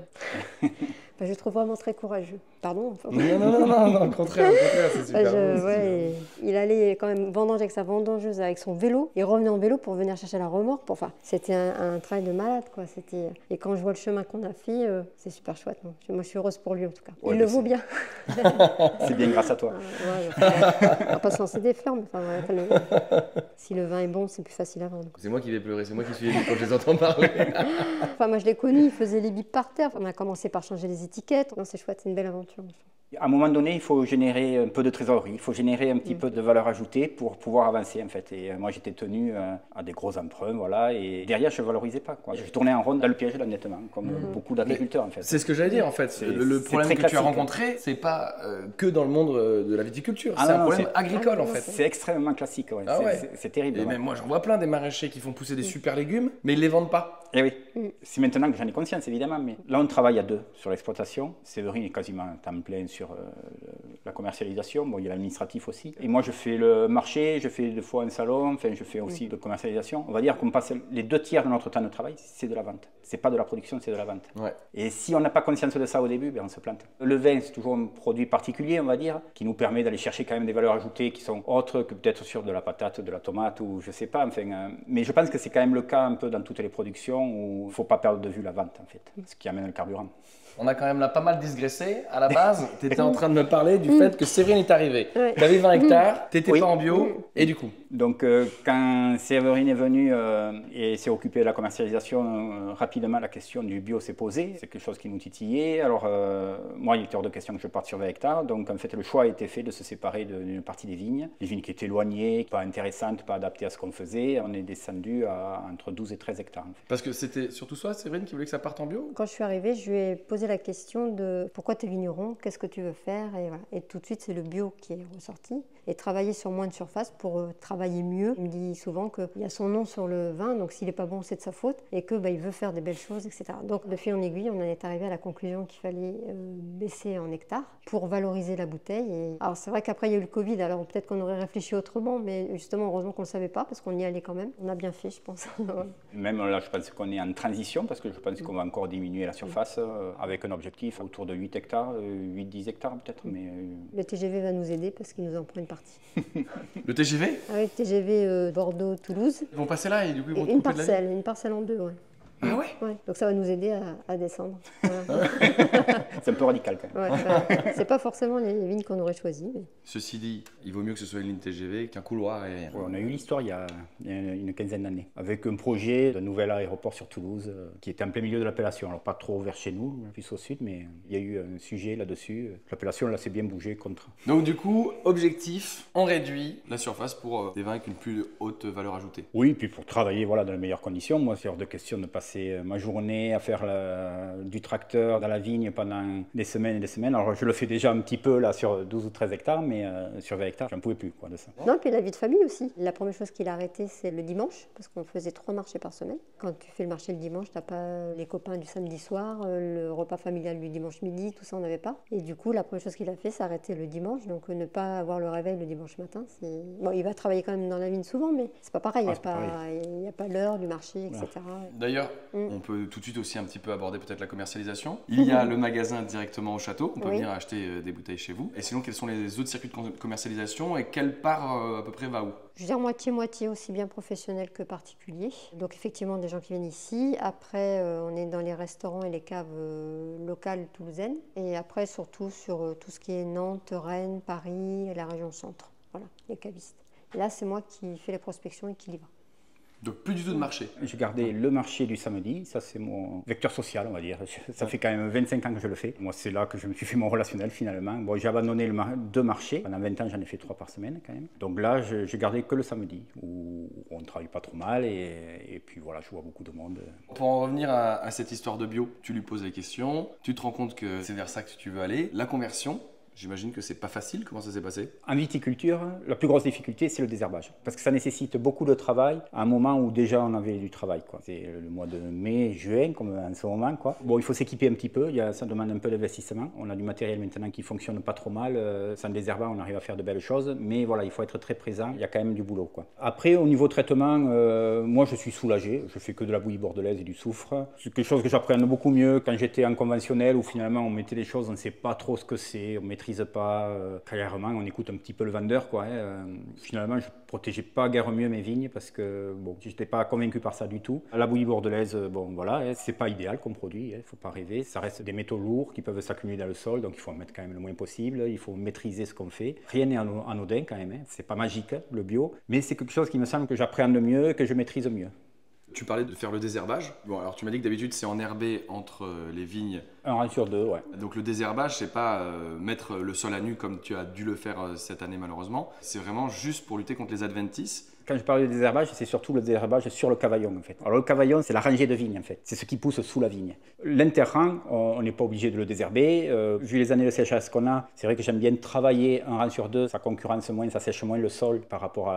je le trouve vraiment très courageux. Pardon. Non, au contraire, c'est super beau. Ouais, il allait quand même vendanger avec sa vendangeuse, avec son vélo. Il revenait en vélo pour venir chercher la remorque. Enfin, c'était un travail de malade, quoi. Et quand je vois le chemin qu'on a fait, c'est super chouette. Non, moi, je suis heureuse pour lui, en tout cas. Ouais, il le vaut bien. C'est bien grâce à toi. On va pas se lancer des fleurs, mais si le vin est bon, c'est plus facile à vendre. C'est moi qui vais pleurer, c'est moi qui suis ému quand je les entends parler. Enfin, moi, je l'ai connu, il faisait les bipes par terre. On a commencé par changer les étiquettes. Non, c'est chouette, c'est une belle aventure. À un moment donné, il faut générer un peu de trésorerie, il faut générer un petit peu de valeur ajoutée pour pouvoir avancer en fait. Et moi j'étais tenu à des gros emprunts, voilà, et derrière je ne valorisais pas, quoi. Je tournais en rond dans le piège de l'endettement, comme beaucoup d'agriculteurs en fait. C'est ce que j'allais dire en fait. Le problème que tu as rencontré, c'est pas que dans le monde de la viticulture, c'est un problème agricole en fait. C'est extrêmement classique, ouais. C'est terrible. Et même moi j'en vois plein des maraîchers qui font pousser des super légumes, mais ils ne les vendent pas. Et oui, c'est maintenant que j'en ai conscience évidemment, mais là on travaille à 2 sur l'exploitation. Séverine est quasiment à temps plein sur la commercialisation, bon, il y a l'administratif aussi. Et moi, je fais le marché, je fais 2 fois un salon, enfin, je fais aussi de commercialisation. On va dire qu'on passe les 2 tiers de notre temps de travail, c'est de la vente. C'est pas de la production, c'est de la vente. Ouais. Et si on n'a pas conscience de ça au début, ben, on se plante. Le vin, c'est toujours un produit particulier, on va dire, qui nous permet d'aller chercher quand même des valeurs ajoutées qui sont autres que peut-être sur de la patate, de la tomate ou je sais pas. Enfin, mais je pense que c'est quand même le cas un peu dans toutes les productions où il ne faut pas perdre de vue la vente, en fait, ce qui amène le carburant. On a quand même là pas mal digressé. À la base, tu étais en train de me parler du fait que Séverine est arrivée. Tu avais 20 hectares, tu n'étais pas en bio, et du coup Donc quand Séverine est venue et s'est occupée de la commercialisation, rapidement la question du bio s'est posée. C'est quelque chose qui nous titillait. Alors moi, il était hors de question que je parte sur 20 hectares. Donc en fait, le choix a été fait de se séparer d'une partie des vignes. Les vignes qui étaient éloignées, pas intéressantes, pas adaptées à ce qu'on faisait. On est descendu à entre 12 et 13 hectares. En fait. Parce que c'était surtout ça, Séverine, qui voulait que ça parte en bio? Quand je suis arrivée, je lui ai posé la question de pourquoi tu es vigneron, qu'est-ce que tu veux faire, et voilà. Et tout de suite c'est le bio qui est ressorti, et travailler sur moins de surface pour travailler mieux. Il me dit souvent qu'il y a son nom sur le vin, donc s'il n'est pas bon c'est de sa faute, et que il veut faire des belles choses, etc. Donc de fil en aiguille on en est arrivé à la conclusion qu'il fallait baisser en hectares pour valoriser la bouteille. Et... alors c'est vrai qu'après il y a eu le Covid, alors peut-être qu'on aurait réfléchi autrement, mais justement heureusement qu'on ne le savait pas parce qu'on y allait quand même. On a bien fait, je pense. Même là je pense qu'on est en transition parce que je pense qu'on va encore diminuer la surface avec un objectif autour de 8 hectares, 8-10 hectares peut-être. Mais le TGV va nous aider parce qu'il nous en prend une partie. Le TGV? Ah oui, le TGV Bordeaux-Toulouse. Ils vont passer là et du coup ils vont une parcelle en 2, ouais. Ah ouais? Ouais. Donc ça va nous aider à descendre. Voilà. C'est un peu radical quand même. Ouais. C'est pas forcément les vignes qu'on aurait choisies. Mais... Ceci dit, il vaut mieux que ce soit une ligne TGV qu'un couloir aérien. Ouais, on a eu l'histoire il y a une quinzaine d'années, avec un projet d'un nouvel aéroport sur Toulouse qui était en plein milieu de l'appellation. Alors pas trop vers chez nous, plus au sud, mais il y a eu un sujet là-dessus. L'appellation là s'est bien bougée contre. Donc du coup, objectif, on réduit la surface pour des vins avec une plus haute valeur ajoutée. Oui, puis pour travailler voilà, dans les meilleures conditions. Moi, c'est hors de question de passer passer ma journée à faire du tracteur dans la vigne pendant des semaines et des semaines. Alors je le fais déjà un petit peu là sur 12 ou 13 hectares, mais sur 20 hectares, j'en pouvais plus quoi, de ça. Non, puis la vie de famille aussi. La première chose qu'il a arrêté, c'est le dimanche, parce qu'on faisait 3 marchés par semaine. Quand tu fais le marché le dimanche, tu n'as pas les copains du samedi soir, le repas familial du dimanche midi, tout ça on n'avait pas. Et du coup, la première chose qu'il a fait, c'est arrêter le dimanche, donc ne pas avoir le réveil le dimanche matin. Bon, il va travailler quand même dans la vigne souvent, mais c'est pas pareil. Il n'y a pas l'heure du marché, etc. D'ailleurs, on peut tout de suite aussi un petit peu aborder peut-être la commercialisation. Il y a le magasin directement au château, on peut venir acheter des bouteilles chez vous. Et sinon, quels sont les autres circuits de commercialisation et quelle part à peu près va où? Je veux dire moitié-moitié, aussi bien professionnel que particulier. Donc effectivement, des gens qui viennent ici. Après, on est dans les restaurants et les caves locales toulousaines. Et après, surtout sur tout ce qui est Nantes, Rennes, Paris et la région centre. Voilà, les cavistes. Et là, c'est moi qui fais les prospections et qui livre. Donc plus du tout de marché. J'ai gardé le marché du samedi, ça c'est mon vecteur social on va dire. Ça fait quand même 25 ans que je le fais. Moi c'est là que je me suis fait mon relationnel finalement. Bon, j'ai abandonné 2 marchés, pendant 20 ans j'en ai fait 3 par semaine quand même. Donc là j'ai gardé que le samedi où on ne travaille pas trop mal et puis voilà, je vois beaucoup de monde. Pour en revenir à cette histoire de bio, tu lui poses les questions, tu te rends compte que c'est vers ça que tu veux aller. La conversion, j'imagine que c'est pas facile, comment ça s'est passé? En viticulture, la plus grosse difficulté, c'est le désherbage. Parce que ça nécessite beaucoup de travail à un moment où déjà on avait du travail, quoi. C'est le mois de mai, juin, comme en ce moment, quoi. Bon, il faut s'équiper un petit peu, ça demande un peu d'investissement. On a du matériel maintenant qui fonctionne pas trop mal. Sans désherbage, on arrive à faire de belles choses. Mais voilà, il faut être très présent. Il y a quand même du boulot, quoi. Après, au niveau traitement, moi je suis soulagé. Je fais que de la bouillie bordelaise et du soufre. C'est quelque chose que j'apprends beaucoup mieux quand j'étais en conventionnel où finalement on mettait des choses, on ne sait pas trop ce que c'est, on maîtrise pas clairement, on écoute un petit peu le vendeur quoi. Finalement, je protégeais pas guère mieux mes vignes parce que bon, j'étais pas convaincu par ça du tout. La bouillie bordelaise, bon voilà, c'est pas idéal comme produit, faut pas rêver. Ça reste des métaux lourds qui peuvent s'accumuler dans le sol, donc il faut en mettre quand même le moins possible. Il faut maîtriser ce qu'on fait. Rien n'est anodin quand même. C'est pas magique le bio, mais c'est quelque chose qui me semble que j'appréhende mieux, que je maîtrise mieux. Tu parlais de faire le désherbage. Bon, alors tu m'as dit que d'habitude c'est enherbé entre les vignes. Un rang sur 2, ouais. Donc le désherbage, c'est pas mettre le sol à nu comme tu as dû le faire cette année malheureusement. C'est vraiment juste pour lutter contre les adventices. Quand je parle de désherbage, c'est surtout le désherbage sur le cavaillon en fait. Alors le cavaillon, c'est la rangée de vignes en fait. C'est ce qui pousse sous la vigne. L'interrang, on n'est pas obligé de le désherber. Vu les années de séchage qu'on a, c'est vrai que j'aime bien travailler un rang sur 2. Ça concurrence moins, ça sèche moins le sol par rapport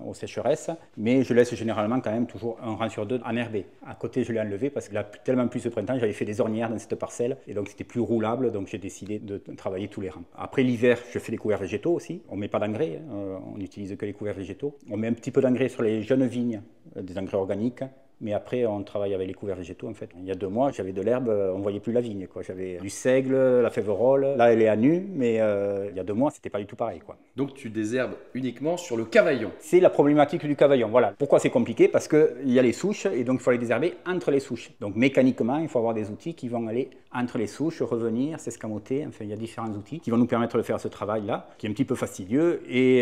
aux sécheresses. Mais je laisse généralement quand même toujours un rang sur 2 enherbé. À côté, je l'ai enlevé parce que là, tellement plus de printemps, j'avais fait des ornières dans cette parcelle. Et donc c'était plus roulable, donc j'ai décidé de travailler tous les rangs. Après l'hiver, je fais des couverts végétaux aussi. On ne met pas d'engrais, on n'utilise que les couverts végétaux. On met un petit peu d'engrais sur les jeunes vignes, des engrais organiques. Mais après, on travaille avec les couverts végétaux en fait. Il y a 2 mois, j'avais de l'herbe, on ne voyait plus la vigne, quoi. J'avais du seigle, la féverolle. Là, elle est à nu, mais il y a 2 mois, c'était pas du tout pareil, quoi. Donc tu désherbes uniquement sur le cavaillon. C'est la problématique du cavaillon, voilà. Pourquoi c'est compliqué? Parce qu'il y a les souches et donc il faut les désherber entre les souches. Donc mécaniquement, il faut avoir des outils qui vont aller entre les souches, revenir, s'escamoter. Enfin, il y a différents outils qui vont nous permettre de faire ce travail-là, qui est un petit peu fastidieux. Et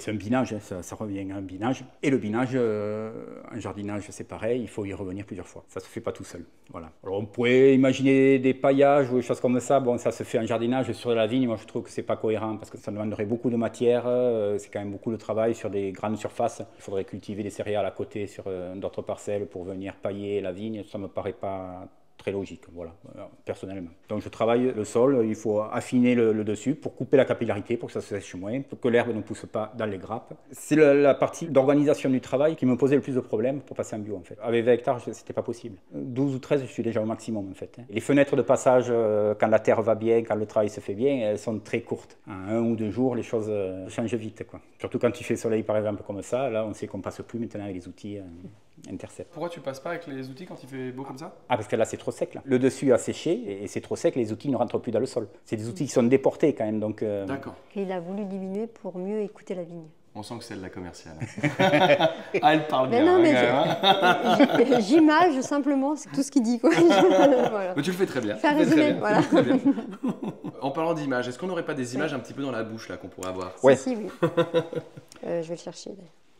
c'est un binage, ça revient à un binage. Et le binage, en jardinage, c'est pareil. Il faut y revenir plusieurs fois. Ça ne se fait pas tout seul. Voilà. Alors on pourrait imaginer des paillages ou des choses comme ça. Bon, ça se fait en jardinage sur la vigne. Moi, je trouve que c'est pas cohérent parce que ça demanderait beaucoup de matière. C'est quand même beaucoup de travail sur des grandes surfaces. Il faudrait cultiver des céréales à côté sur d'autres parcelles pour venir pailler la vigne. Ça me paraît pas très logique, voilà, personnellement. Donc je travaille le sol, il faut affiner le dessus pour couper la capillarité, pour que ça se sèche moins, pour que l'herbe ne pousse pas dans les grappes. C'est la partie d'organisation du travail qui me posait le plus de problèmes pour passer en bio en fait. Avec 20 hectares, c'était pas possible. 12 ou 13, je suis déjà au maximum en fait. Les fenêtres de passage, quand la terre va bien, quand le travail se fait bien, elles sont très courtes. En 1 ou 2 jours, les choses changent vite, quoi. Surtout quand il fait soleil par exemple comme ça, là on sait qu'on passe plus maintenant avec les outils Intercept. Pourquoi tu passes pas avec les outils quand il fait beau comme ça? Ah, parce que là c'est trop sec là. Le dessus a séché et c'est trop sec, les outils ne rentrent plus dans le sol. C'est des outils qui sont déportés quand même, donc... D'accord. Et il a voulu diminuer pour mieux écouter la vigne. On sent que c'est de la commerciale. Ah, elle parle bien. Non, mais j'image simplement, c'est tout ce qu'il dit, quoi. Voilà. Mais tu le fais très bien. Faire résumer, voilà. Très bien. En parlant d'images, est-ce qu'on n'aurait pas des images un petit peu dans la bouche là qu'on pourrait avoir? Ouais. Si, oui. Je vais le chercher.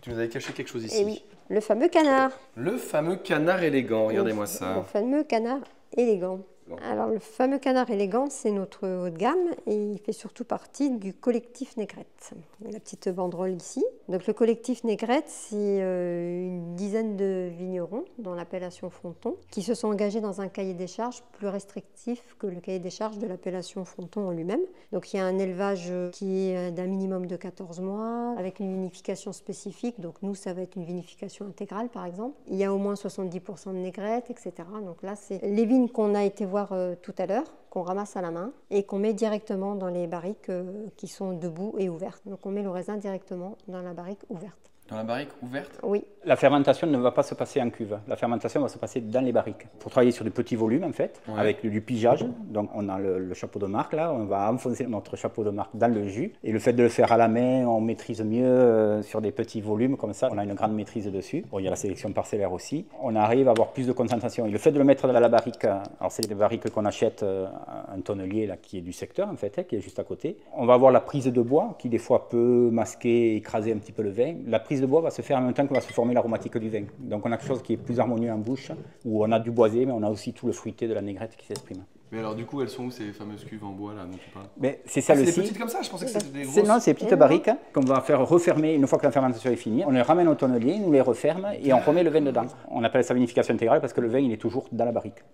Tu nous avais caché quelque chose ici. Eh oui, le fameux canard. Le fameux canard élégant, regardez-moi ça. Le fameux canard élégant. Bon. Alors le fameux canard élégant, c'est notre haut de gamme et il fait surtout partie du collectif Négrette. La petite banderole ici. Donc le collectif Négrette, c'est une dizaine de vignerons dans l'appellation Fronton qui se sont engagés dans un cahier des charges plus restrictif que le cahier des charges de l'appellation Fronton en lui-même. Donc il y a un élevage qui est d'un minimum de 14 mois avec une vinification spécifique. Donc nous, ça va être une vinification intégrale par exemple. Il y a au moins 70% de Négrette, etc. Donc là, c'est les vignes qu'on a été voir tout à l'heure, qu'on ramasse à la main et qu'on met directement dans les barriques qui sont debout et ouvertes. Donc on met le raisin directement dans la barrique ouverte. Dans la barrique ouverte? Oui. La fermentation ne va pas se passer en cuve. La fermentation va se passer dans les barriques. Pour travailler sur des petits volumes, en fait, avec du pigeage. Donc, on a le chapeau de marque, là. On va enfoncer notre chapeau de marque dans le jus. Et le fait de le faire à la main, on maîtrise mieux sur des petits volumes comme ça. On a une grande maîtrise dessus. Bon, il y a la sélection parcellaire aussi. On arrive à avoir plus de concentration. Et le fait de le mettre dans la barrique, alors c'est des barriques qu'on achète un tonnelier, là, qui est du secteur, en fait, qui est juste à côté. On va avoir la prise de bois, qui des fois peut masquer, écraser un petit peu le vin. La prise de bois va se faire en même temps que va se former l'aromatique du vin. Donc on a quelque chose qui est plus harmonieux en bouche, où on a du boisé, mais on a aussi tout le fruité de la Négrette qui s'exprime. Mais alors du coup, elles sont où ces fameuses cuves en bois là dont tu parles? Mais c'est ça le C'est scie. des petites comme ça, je pensais que c'était des grosses. Non, c'est des petites barriques qu'on va faire refermer une fois que la fermentation est finie. On les ramène au tonnelier, il nous les referme et on remet le vin dedans. On appelle ça vinification intégrale parce que le vin il est toujours dans la barrique.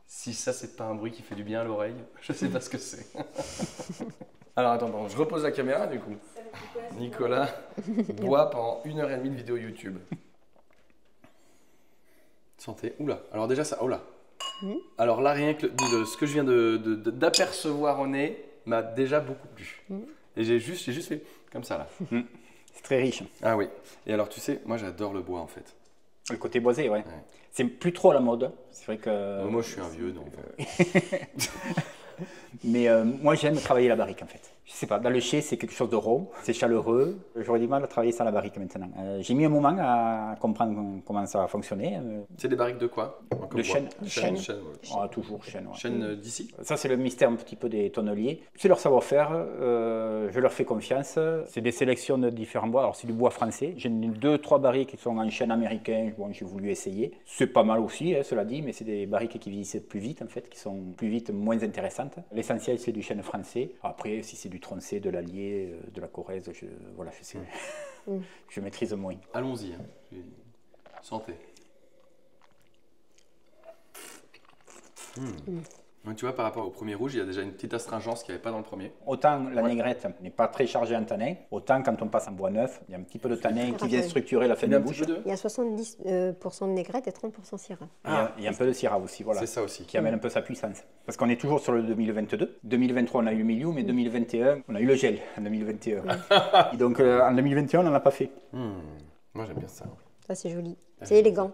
Si ça, c'est pas un bruit qui fait du bien à l'oreille, je sais pas ce que c'est. Alors attends, je repose la caméra du coup. Nicolas boit pendant 1h30 de vidéo YouTube. Santé. Oula, alors déjà ça, oula. Alors là, rien que ce que je viens d'apercevoir au nez m'a déjà beaucoup plu. Et j'ai juste fait comme ça là. C'est très riche. Ah oui. Et alors tu sais, moi j'adore le bois en fait. Le côté boisé, ouais. C'est plus trop à la mode. C'est vrai que. Moi je suis un vieux donc. Mais moi j'aime travailler la barrique en fait. Je sais pas, dans le chai c'est quelque chose de rond, c'est chaleureux. J'aurais du mal à travailler sans la barrique maintenant. J'ai mis un moment à comprendre comment ça va fonctionner. C'est des barriques de quoi? De chêne. Chêne. Toujours chêne. Ouais. Chêne d'ici? Ça c'est le mystère un petit peu des tonneliers. C'est leur savoir-faire, je leur fais confiance. C'est des sélections de différents bois. Alors c'est du bois français. J'ai 2-3 barriques qui sont en chêne américain. Bon, j'ai voulu essayer. C'est pas mal aussi, cela dit, mais c'est des barriques qui vieillissent plus vite en fait, qui sont plus vite, moins intéressantes. L'essentiel c'est du chêne français. Après, si c'est du troncé, de l'Allier, de la Corrèze, voilà, je sais, je maîtrise moins. Allons-y. Santé. Tu vois, par rapport au premier rouge, il y a déjà une petite astringence qu'il n'y avait pas dans le premier. Autant la Négrette n'est pas très chargée en tanin, autant quand on passe en bois neuf, il y a un petit peu de tanin qui vient structurer la fin de bouche. Il y a 70% de Négrette et 30% Syrah. Il y a un peu de Syrah aussi, voilà. C'est ça aussi. Qui amène un peu sa puissance. Parce qu'on est toujours sur le 2022. 2023, on a eu le milieu, mais 2021, on a eu le gel en 2021. Et donc en 2021, on n'en a pas fait. Moi, j'aime bien ça. Ça, c'est joli. C'est élégant.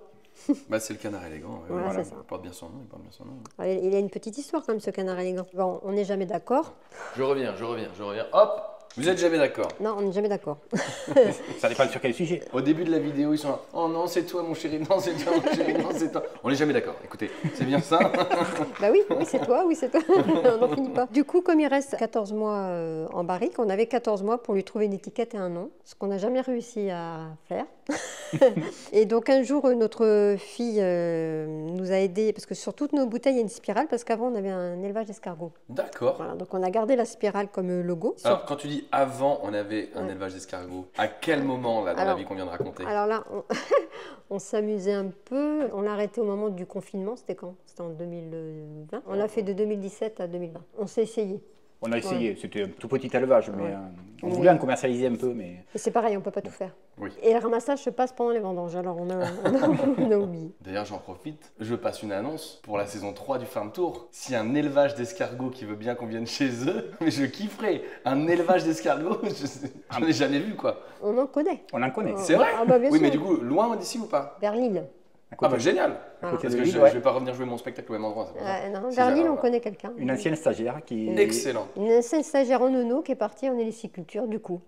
Bah, c'est le canard élégant. Voilà, c'est ça. Il porte bien son nom. Il a une petite histoire quand même, ce canard élégant. Bon, on n'est jamais d'accord. Je reviens. Hop, vous n'êtes jamais d'accord. Non, on n'est jamais d'accord. Ça dépend sur quel sujet. Au début de la vidéo, ils sont là, oh non, c'est toi mon chéri, non, c'est toi mon chéri, non, c'est toi. On n'est jamais d'accord. Écoutez, c'est bien ça. Bah oui, c'est toi, on n'en finit pas. Du coup, comme il reste 14 mois en barrique, on avait 14 mois pour lui trouver une étiquette et un nom, ce qu'on n'a jamais réussi à faire. Et donc un jour, notre fille nous a aidés, parce que sur toutes nos bouteilles, il y a une spirale, parce qu'avant, on avait un élevage d'escargots. D'accord. Voilà, donc on a gardé la spirale comme logo. Alors, quand tu dis avant, on avait un élevage d'escargots, à quel moment là, dans la vie qu'on vient de raconter? Alors là, on s'amusait un peu. On l'a arrêté au moment du confinement. C'était quand? C'était en 2020. On l'a fait de 2017 à 2020. On s'est essayé. On a essayé, c'était un tout petit élevage, mais on voulait en commercialiser un peu. Mais et c'est pareil, on ne peut pas tout faire. Oui. Et le ramassage se passe pendant les vendanges, alors on a oublié. D'ailleurs, j'en profite, je passe une annonce pour la saison 3 du Farm Tour. S'il y a un élevage d'escargots qui veut bien qu'on vienne chez eux, mais je kifferais. Un élevage d'escargots, je n'en ai jamais vu quoi. On en connaît. On en connaît. C'est vrai? Bah, bien oui, sûr. mais du coup, loin d'ici ou pas? Vers Lille. Ah bah génial. Voilà. Parce que je ne vais pas revenir jouer mon spectacle au même endroit. Non, vers Lille, on connaît quelqu'un. Une ancienne stagiaire qui est... Excellent. Une ancienne stagiaire en nono qui est partie en héliciculture, du coup.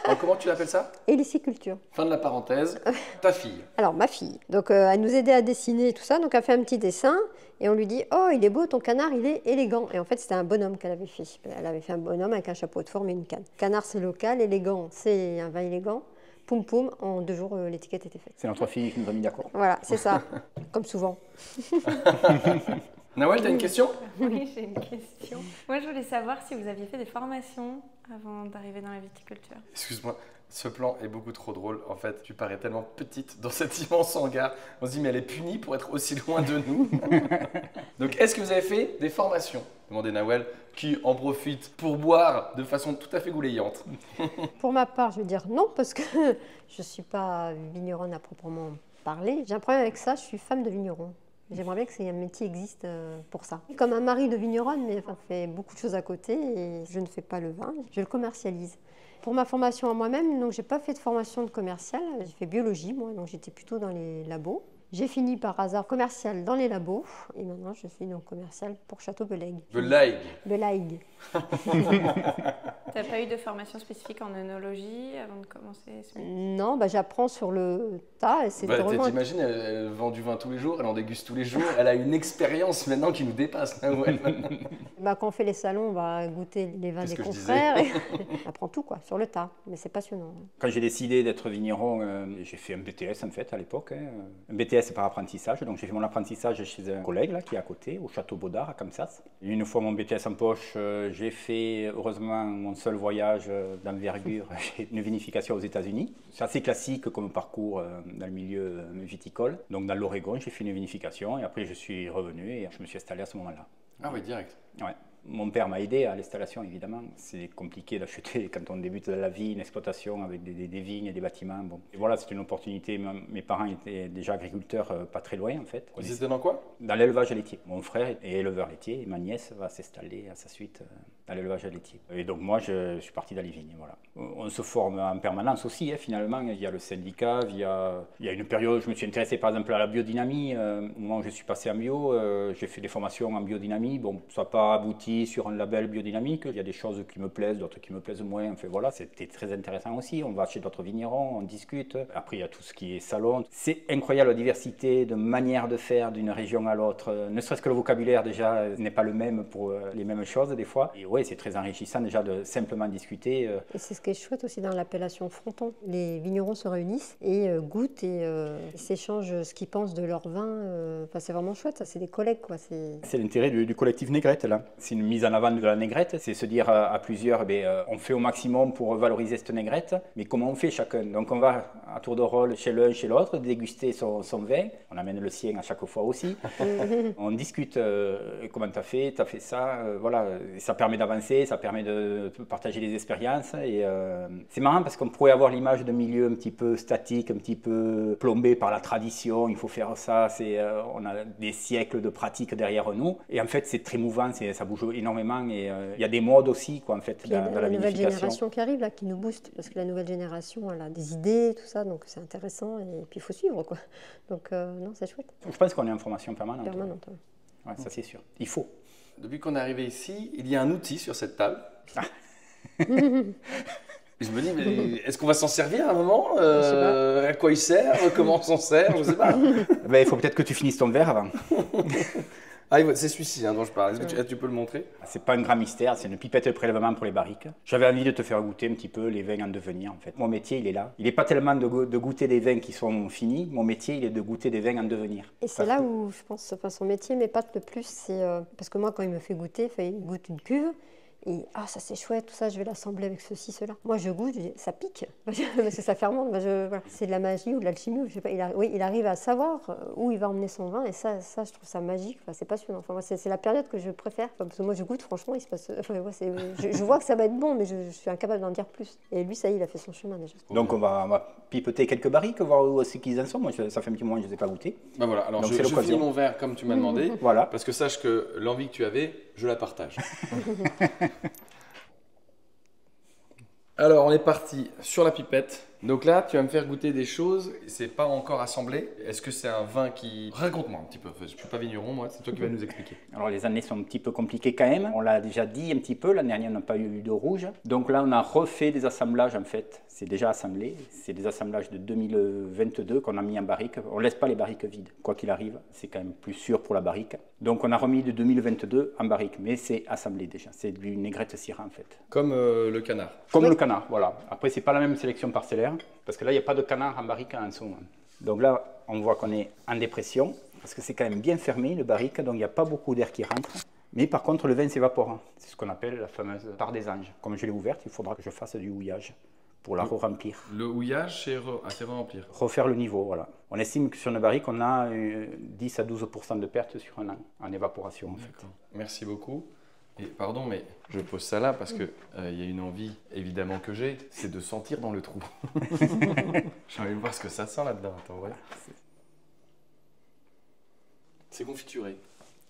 Alors, comment tu l'appelles ça? Héliciculture. Fin de la parenthèse. Ta fille. Alors, ma fille. Donc, elle nous aidait à dessiner et tout ça. Donc, elle a fait un petit dessin et on lui dit « Oh, il est beau, ton canard, il est élégant ». Et en fait, c'était un bonhomme qu'elle avait fait. Elle avait fait un bonhomme avec un chapeau de forme et une canne. Canard, c'est local. Élégant, c'est un vin élégant. Poum poum, en 2 jours, l'étiquette était faite. C'est notre fille qui nous a mis d'accord. Voilà, c'est ça, comme souvent. Nawel, t'as une question? Oui, j'ai une question. Moi, je voulais savoir si vous aviez fait des formations avant d'arriver dans la viticulture. Excuse-moi, ce plan est beaucoup trop drôle. En fait, tu parais tellement petite dans cet immense hangar. On se dit, mais elle est punie pour être aussi loin de nous. Donc, est-ce que vous avez fait des formations? Demandez Nawel, qui en profite pour boire de façon tout à fait goulayante. Pour ma part, je veux dire non, parce que je ne suis pas vigneronne à proprement parler. J'ai un problème avec ça, je suis femme de vigneron. J'aimerais bien que un métier existe pour ça. Comme un mari de vigneronne, mais enfin, fait beaucoup de choses à côté et je ne fais pas le vin, je le commercialise. Pour ma formation à moi-même, donc j'ai pas fait de formation de commercial, j'ai fait biologie moi, donc j'étais plutôt dans les labos. J'ai fini par hasard commercial dans les labos et maintenant je suis donc commercial pour Château Belaigues. Belaigues. Belaigues. T'as pas eu de formation spécifique en œnologie avant de commencer ce métier? Non, bah, j'apprends sur le tas et c'est vraiment... T'imagines, elle vend du vin tous les jours, elle en déguste tous les jours, elle a une expérience maintenant qui nous dépasse. Nawel. Bah, quand on fait les salons, on va goûter les vins des confrères et on apprend tout quoi, sur le tas, mais c'est passionnant. Quand j'ai décidé d'être vigneron, j'ai fait un BTS en fait à l'époque. Un BTS par apprentissage, donc j'ai fait mon apprentissage chez un collègue là, qui est à côté, au Château Baudard à Kansas. Une fois mon BTS en poche, j'ai fait heureusement mon seul voyage d'envergure, j'ai une vinification aux États-Unis. C'est assez classique comme parcours dans le milieu viticole. Donc dans l'Oregon, j'ai fait une vinification et après je suis revenu et je me suis installé à ce moment-là. Ah oui, direct. Ouais. Mon père m'a aidé à l'installation, évidemment. C'est compliqué d'acheter quand on débute dans la vie, une exploitation avec des vignes et des bâtiments. Bon. Et voilà, c'était une opportunité. Mes parents étaient déjà agriculteurs pas très loin, en fait. Ils étaient dans quoi? Dans l'élevage laitier. Mon frère est éleveur laitier et ma nièce va s'installer à sa suite dans l'élevage laitier. Et donc moi, je suis parti dans les vignes. Voilà. On se forme en permanence aussi, hein, finalement. Il y a le syndicat, il y a une période, je me suis intéressé par exemple à la biodynamie. Au moment où je suis passé en bio, j'ai fait des formations en biodynamie. Bon, ça n'a pas abouti sur un label biodynamique. Il y a des choses qui me plaisent, d'autres qui me plaisent moins. Enfin voilà, c'était très intéressant aussi. On va chez d'autres vignerons, on discute. Après, il y a tout ce qui est salon. C'est incroyable la diversité de manières de faire d'une région à l'autre. Ne serait-ce que le vocabulaire déjà n'est pas le même pour les mêmes choses des fois. Et ouais, c'est très enrichissant déjà de simplement discuter. Et c'est ce qui est chouette aussi dans l'appellation Fronton. Les vignerons se réunissent et goûtent et s'échangent ce qu'ils pensent de leur vin. Enfin, c'est vraiment chouette, ça. C'est des collègues, quoi. C'est l'intérêt du collectif Négrette, là. C'est une mise en avant de la négrette, c'est se dire à plusieurs, on fait au maximum pour valoriser cette négrette, mais comment on fait chacun? Donc on va à tour de rôle chez l'un, chez l'autre, déguster son vin, on amène le sien à chaque fois aussi, on discute comment t'as fait ça, voilà, ça permet d'avancer, ça permet de partager les expériences, et c'est marrant parce qu'on pourrait avoir l'image d'un milieu un petit peu statique, un petit peu plombé par la tradition, il faut faire ça, on a des siècles de pratiques derrière nous, et en fait c'est très mouvant, ça bouge énormément et il y a des modes aussi quoi, en fait, dans la vinification. Il y a la nouvelle génération qui arrive là, qui nous booste, parce que la nouvelle génération elle a des idées, tout ça, donc c'est intéressant et puis il faut suivre quoi. Donc non, c'est chouette. Je pense qu'on est en formation permanente. Permanente. Ouais, ça c'est sûr. Il faut. Depuis qu'on est arrivé ici, il y a un outil sur cette table. Ah. Je me dis, mais est-ce qu'on va s'en servir à un moment à quoi il sert? Comment on s'en sert? Je ne sais pas. Ben, il faut peut-être que tu finisses ton verre avant. Ah, c'est celui-ci dont je parle. Est-ce que tu peux le montrer? C'est pas un grand mystère, c'est une pipette de prélèvement pour les barriques. J'avais envie de te faire goûter un petit peu les vins en devenir en fait. Mon métier, il est là. Il n'est pas tellement de goûter des vins qui sont finis, mon métier, il est de goûter des vins en devenir. Et c'est là où je pense, enfin, son métier m'épate le plus, c'est parce que moi, quand il me fait goûter, il goûte une cuve. Et ça c'est chouette, tout ça, je vais l'assembler avec ceci, cela. Moi je goûte, ça pique, parce que ça fermente. Voilà. C'est de la magie ou de l'alchimie, je sais pas. Il arrive à savoir où il va emmener son vin, et ça je trouve ça magique. Enfin, c'est passionnant. Enfin, moi, c'est la période que je préfère, parce que moi je goûte, franchement, il se passe. Enfin, je vois que ça va être bon, mais je suis incapable d'en dire plus. Et lui, ça y est, il a fait son chemin déjà. Donc on va pipoter quelques barriques, voir où est-ce qu'ils en sont. Moi, ça fait un petit moment que je ne les ai pas goûtés. Ben voilà, alors je finis mon verre comme tu m'as demandé, voilà. Parce que sache que l'envie que tu avais, je la partage. Alors, on est parti sur la pipette. Donc là, tu vas me faire goûter des choses. C'est pas encore assemblé. Est-ce que c'est un vin qui... Raconte-moi un petit peu. Je suis pas vigneron, moi. C'est toi qui vas nous expliquer. Alors, les années sont un petit peu compliquées quand même. On l'a déjà dit un petit peu. L'année dernière, on n'a pas eu de rouge. Donc là, on a refait des assemblages en fait. C'est déjà assemblé. C'est des assemblages de 2022 qu'on a mis en barrique. On laisse pas les barriques vides. Quoi qu'il arrive, c'est quand même plus sûr pour la barrique. Donc, on a remis de 2022 en barrique. Mais c'est assemblé déjà. C'est du négrette syrah en fait. Comme le canard. Comme le canard, voilà. Après, c'est pas la même sélection parcellaire. Parce que là, il n'y a pas de canard en barrique en ce moment. Donc là, on voit qu'on est en dépression. parce que c'est quand même bien fermé, le barrique, donc il n'y a pas beaucoup d'air qui rentre. Mais par contre, le vin s'évapore. C'est ce qu'on appelle la fameuse part des anges. Comme je l'ai ouverte, il faudra que je fasse du houillage pour la re-remplir. Le houillage, c'est re-remplir. Refaire le niveau, voilà. On estime que sur une barrique, on a 10 à 12% de perte sur un an en évaporation, en fait. Merci beaucoup. Et pardon, mais je pose ça là parce que y a une envie, évidemment, que j'ai, c'est de sentir dans le trou. J'ai envie de voir ce que ça sent là-dedans. Attends, ouais. C'est confituré.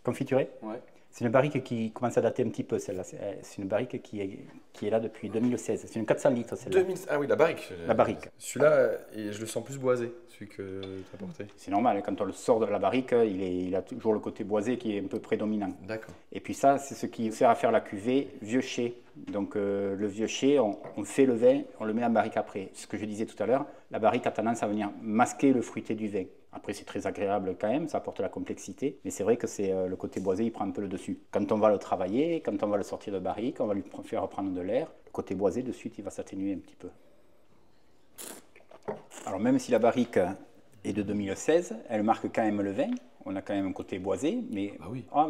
Confituré? Ouais. C'est une barrique qui commence à dater un petit peu, celle-là. C'est une barrique qui est là depuis 2016. C'est une 400 litres, celle-là. Ah oui, la barrique. La barrique. Celui-là, je le sens plus boisé, celui que tu as porté. C'est normal, quand on le sort de la barrique, il a toujours le côté boisé qui est un peu prédominant. D'accord. Et puis ça, c'est ce qui sert à faire la cuvée vieux chai. Donc le vieux chai, on fait le vin, on le met en barrique après. Ce que je disais tout à l'heure, la barrique a tendance à venir masquer le fruité du vin. Après, c'est très agréable quand même, ça apporte la complexité, mais c'est vrai que c'est le côté boisé, il prend un peu le dessus. Quand on va le travailler, quand on va le sortir de barrique, on va lui faire prendre de l'air, le côté boisé, de suite, il va s'atténuer un petit peu. Alors même si la barrique est de 2016, elle marque quand même le vin. On a quand même un côté boisé, mais,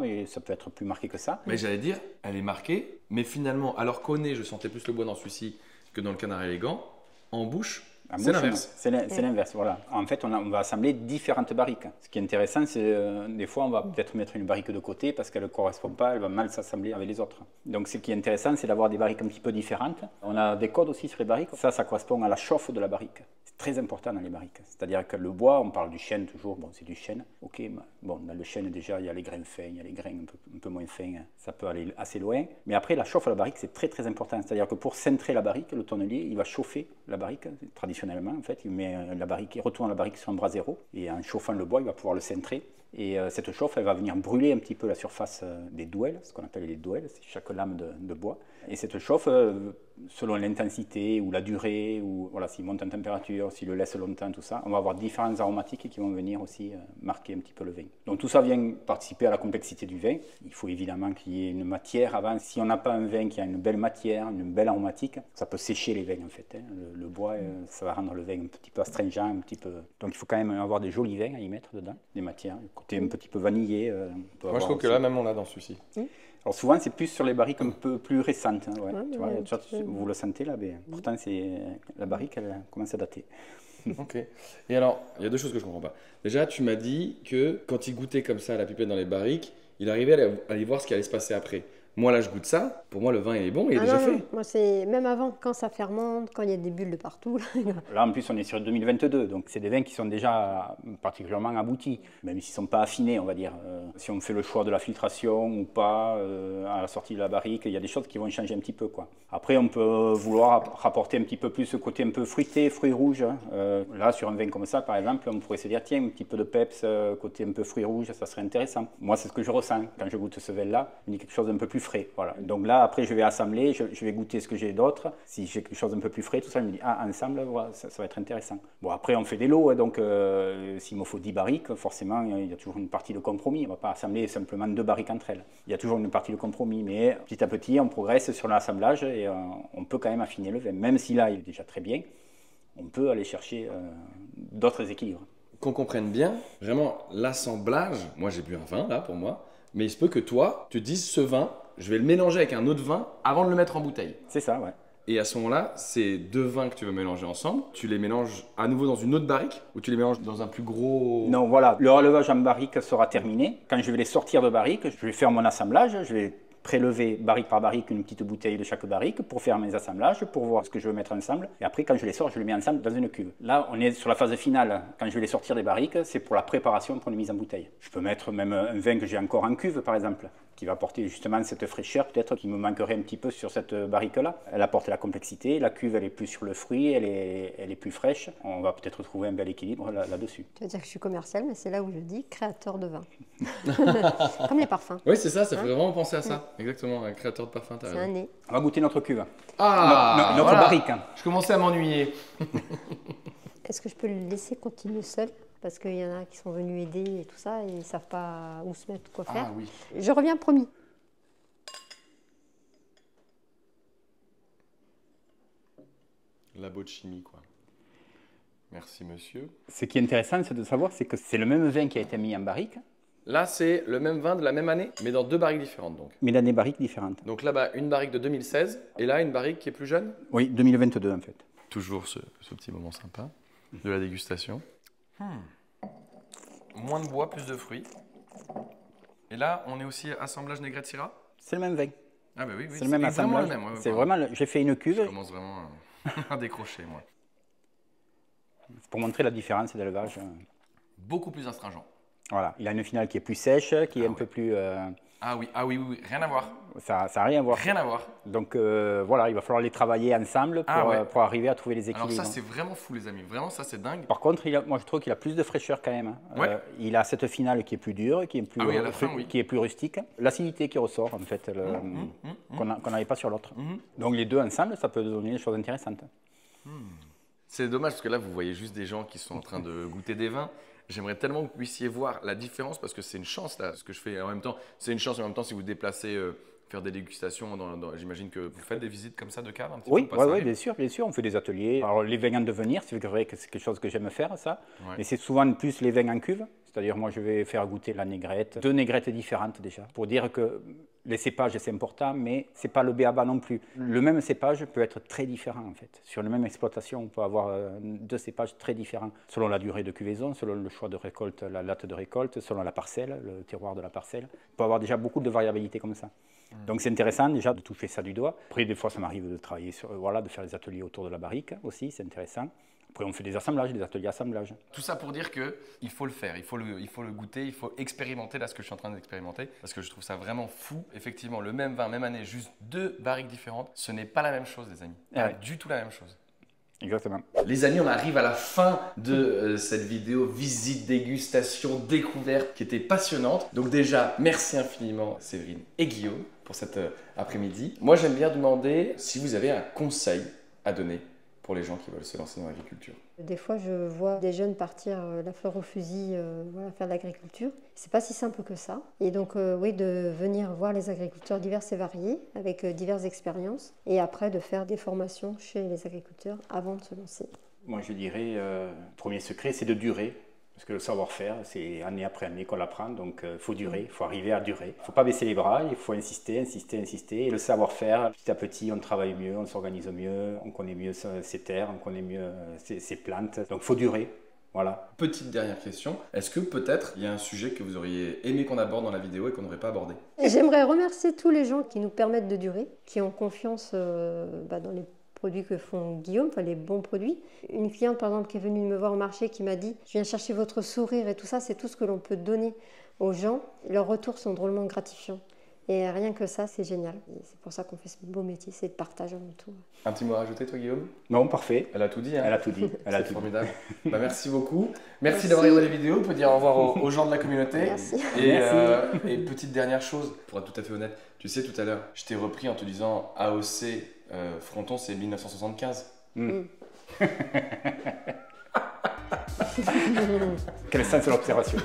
mais ça peut être plus marqué que ça. Mais j'allais dire, elle est marquée, mais finalement, alors qu'au nez, je sentais plus le bois dans celui-ci que dans le canard élégant, en bouche, c'est l'inverse. C'est l'inverse, voilà. En fait, on va assembler différentes barriques. Ce qui est intéressant, c'est des fois, on va peut-être mettre une barrique de côté parce qu'elle ne correspond pas, elle va mal s'assembler avec les autres. Donc, ce qui est intéressant, c'est d'avoir des barriques un petit peu différentes. On a des codes aussi sur les barriques. Ça correspond à la chauffe de la barrique. C'est très important dans les barriques. C'est-à-dire que le bois, on parle du chêne toujours, bon, c'est du chêne. Ok, bon, dans le chêne, déjà, il y a les grains fins, il y a les grains un peu moins fins. Ça peut aller assez loin. Mais après, la chauffe de la barrique, c'est très, très important. C'est-à-dire que pour cintrer la barrique, le tonnelier, il va chauffer la barrique, traditionnellement, en fait. Il met la barrique, il retourne la barrique sur un brasero. Et en chauffant le bois, il va pouvoir le cintrer. Et cette chauffe, elle va venir brûler un petit peu la surface des douelles, ce qu'on appelle les douelles, c'est chaque lame de bois. Et cette chauffe, selon l'intensité ou la durée, ou voilà, s'il monte en température, s'il le laisse longtemps, tout ça, on va avoir différents aromatiques qui vont venir aussi marquer un petit peu le vin. Donc tout ça vient participer à la complexité du vin. Il faut évidemment qu'il y ait une matière avant. Si on n'a pas un vin qui a une belle matière, une belle aromatique, ça peut sécher les vins en fait. Le bois, ça va rendre le vin un petit peu astringent, un petit peu. Donc il faut quand même avoir des jolis vins à y mettre dedans, des matières. Côté un petit peu vanillé. Moi je trouve que là même on l'a dans celui-ci. Alors souvent c'est plus sur les barriques un peu plus récentes. Hein, ouais. Tu vois, vous le sentez là, mais pourtant la barrique elle commence à dater. Ok. Et alors, il y a deux choses que je ne comprends pas. Déjà, tu m'as dit que quand il goûtait comme ça la pipette dans les barriques, il arrivait à aller voir ce qui allait se passer après. Moi, là, je goûte ça. Pour moi, le vin, il est bon, il est déjà fait. Moi, c'est même avant, quand ça fermente, quand il y a des bulles de partout. Là, en plus, on est sur 2022, donc c'est des vins qui sont déjà particulièrement aboutis, même s'ils ne sont pas affinés, on va dire. Si on fait le choix de la filtration ou pas, à la sortie de la barrique, il y a des choses qui vont changer un petit peu, quoi. Après, on peut vouloir rapporter un petit peu plus ce côté un peu fruité, fruits rouges. Là, sur un vin comme ça, par exemple, on pourrait se dire, tiens, un petit peu de peps, côté un peu fruits rouges, ça serait intéressant. Moi, c'est ce que je ressens quand je goûte ce vin-là. Il me dit quelque chose d'un peu plus frais. Voilà. Donc là, après, je vais assembler, je vais goûter ce que j'ai d'autre. Si j'ai quelque chose d'un peu plus frais, tout ça, je me dis, ah, ensemble, voilà, ça va être intéressant. Bon, après, on fait des lots, hein, donc s'il me faut 10 barriques, forcément, il y a toujours une partie de compromis. On ne va pas assembler simplement 2 barriques entre elles. Il y a toujours une partie de compromis, mais petit à petit, on progresse sur l'assemblage et on peut quand même affiner le vin. Même si là, il est déjà très bien, on peut aller chercher d'autres équilibres. Qu'on comprenne bien, vraiment, l'assemblage, moi j'ai bu un vin, là, pour moi, mais il se peut que toi, tu te dises, ce vin, je vais le mélanger avec un autre vin avant de le mettre en bouteille. C'est ça, ouais. Et à ce moment-là, ces deux vins que tu veux mélanger ensemble, tu les mélanges à nouveau dans une autre barrique ou tu les mélanges dans un plus gros... Non, voilà, le relevage en barrique sera terminé. Quand je vais les sortir de barrique, je vais faire mon assemblage, je vais prélever barrique par barrique une petite bouteille de chaque barrique pour faire mes assemblages, pour voir ce que je veux mettre ensemble. Et après, quand je les sors, je les mets ensemble dans une cuve. Là, on est sur la phase finale. Quand je vais les sortir des barriques, c'est pour la préparation pour les mises en bouteille. Je peux mettre même un vin que j'ai encore en cuve, par exemple, qui va apporter justement cette fraîcheur, peut-être, qui me manquerait un petit peu sur cette barrique-là. Elle apporte la complexité. La cuve, elle est plus sur le fruit, elle est plus fraîche. On va peut-être trouver un bel équilibre là-dessus. Tu vas dire que je suis commerciale, mais c'est là où je dis créateur de vin. Comme les parfums. Oui, c'est ça, ça fait vraiment penser à ça. Exactement, un créateur de parfum, t'as C'est raison. un nez. On va goûter notre cuve. Ah, notre voilà. barrique. Je commençais à m'ennuyer. Est-ce que je peux le laisser continuer seul? Parce qu'il y en a qui sont venus aider et tout ça, et ils ne savent pas où se mettre, quoi faire. Ah oui. Je reviens, promis. Labo de chimie, quoi. Merci monsieur. Ce qui est intéressant de savoir, c'est que c'est le même vin qui a été mis en barrique, Là, c'est le même vin de la même année, mais dans 2 barriques différentes donc. mais dans des barriques différentes. Donc là-bas, une barrique de 2016, et là, une barrique qui est plus jeune. Oui, 2022 en fait. Toujours ce petit moment sympa de la dégustation. Moins de bois, plus de fruits. Et là, on est aussi assemblage Negrette Syrah. C'est le même vin. Ah bah oui, C'est le même assemblage. Vraiment le même. C'est vraiment, j'ai fait une cuve Je commence vraiment à décrocher, moi. pour montrer la différence d'élevage. Beaucoup plus astringent. Voilà, il a une finale qui est plus sèche, qui est un peu plus... Ah oui, rien à voir. Ça n'a rien à voir. Rien à voir. Donc voilà, il va falloir les travailler ensemble pour arriver à trouver les équilibres. Alors ça, c'est vraiment fou, les amis. Vraiment, ça, c'est dingue. Par contre, moi, je trouve qu'il a plus de fraîcheur quand même. Ouais. Il a cette finale qui est plus dure, qui est plus, à la fin, oui. qui est plus rustique. L'acidité qui ressort, en fait, qu'on n'avait pas sur l'autre. Donc les deux ensemble, ça peut donner des choses intéressantes. C'est dommage parce que là, vous voyez juste des gens qui sont en train de goûter des vins. J'aimerais tellement que vous puissiez voir la différence parce que c'est une chance, là, ce que je fais. En même temps, c'est une chance, mais en même temps, si vous déplacez, faire des dégustations, j'imagine que vous faites des visites comme ça de cave un petit Oui, peu. oui, bien sûr, on fait des ateliers. Alors les vins en devenir, c'est vrai que c'est quelque chose que j'aime faire, ça. Ouais. Mais c'est souvent plus les vins en cuve. C'est-à-dire, moi, je vais faire goûter la négrette, 2 négrettes différentes déjà, pour dire que les cépages, c'est important, mais ce n'est pas le b.a.-ba non plus. Le même cépage peut être très différent, en fait. Sur la même exploitation, on peut avoir 2 cépages très différents, selon la durée de cuvaison, selon le choix de récolte, la date de récolte, selon la parcelle, le terroir de la parcelle. On peut avoir déjà beaucoup de variabilité comme ça. Donc c'est intéressant déjà de toucher ça du doigt. Après, des fois, ça m'arrive de travailler sur, de faire des ateliers autour de la barrique aussi, c'est intéressant. Après, on fait des assemblages, des ateliers assemblage. Tout ça pour dire qu'il faut le faire, il faut le goûter, il faut expérimenter là ce que je suis en train d'expérimenter parce que je trouve ça vraiment fou. Effectivement, le même vin, même année, juste 2 barriques différentes, ce n'est pas la même chose, les amis. Pas du tout la même chose. Exactement. Les amis, on arrive à la fin de cette vidéo visite, dégustation, découverte qui était passionnante. Donc déjà, merci infiniment Séverine et Guillaume pour cet après-midi. Moi, j'aime bien demander si vous avez un conseil à donner pour les gens qui veulent se lancer dans l'agriculture. Des fois, je vois des jeunes partir la fleur au fusil, faire de l'agriculture. C'est pas si simple que ça. Et donc, oui, de venir voir les agriculteurs divers et variés, avec diverses expériences, et après de faire des formations chez les agriculteurs avant de se lancer. Moi, je dirais, le premier secret, c'est de durer. Parce que le savoir-faire, c'est année après année qu'on l'apprend, donc il faut durer, il faut arriver à durer. Il ne faut pas baisser les bras, il faut insister. Et le savoir-faire, petit à petit, on travaille mieux, on s'organise mieux, on connaît mieux ses terres, on connaît mieux ses plantes. Donc il faut durer, voilà. Petite dernière question, est-ce que peut-être il y a un sujet que vous auriez aimé qu'on aborde dans la vidéo et qu'on n'aurait pas abordé? J'aimerais remercier tous les gens qui nous permettent de durer, qui ont confiance dans les produits que font Guillaume, enfin les bons produits. Une cliente par exemple qui est venue me voir au marché qui m'a dit « Je viens chercher votre sourire et tout ça, c'est tout ce que l'on peut donner aux gens. » Leurs retours sont drôlement gratifiants. Et rien que ça, c'est génial. C'est pour ça qu'on fait ce beau métier, c'est le partage avant tout. Un petit mot à rajouter toi Guillaume? Non, parfait. Elle a tout dit. Hein. Elle a tout dit. C'est formidable. Merci beaucoup. Merci d'avoir regardé la vidéo. On peut dire au revoir aux gens de la communauté. Merci. Et petite dernière chose, pour être tout à fait honnête, tu sais tout à l'heure, je t'ai repris en te disant AOC Fronton, c'est 1975. Quel sens de l'observation.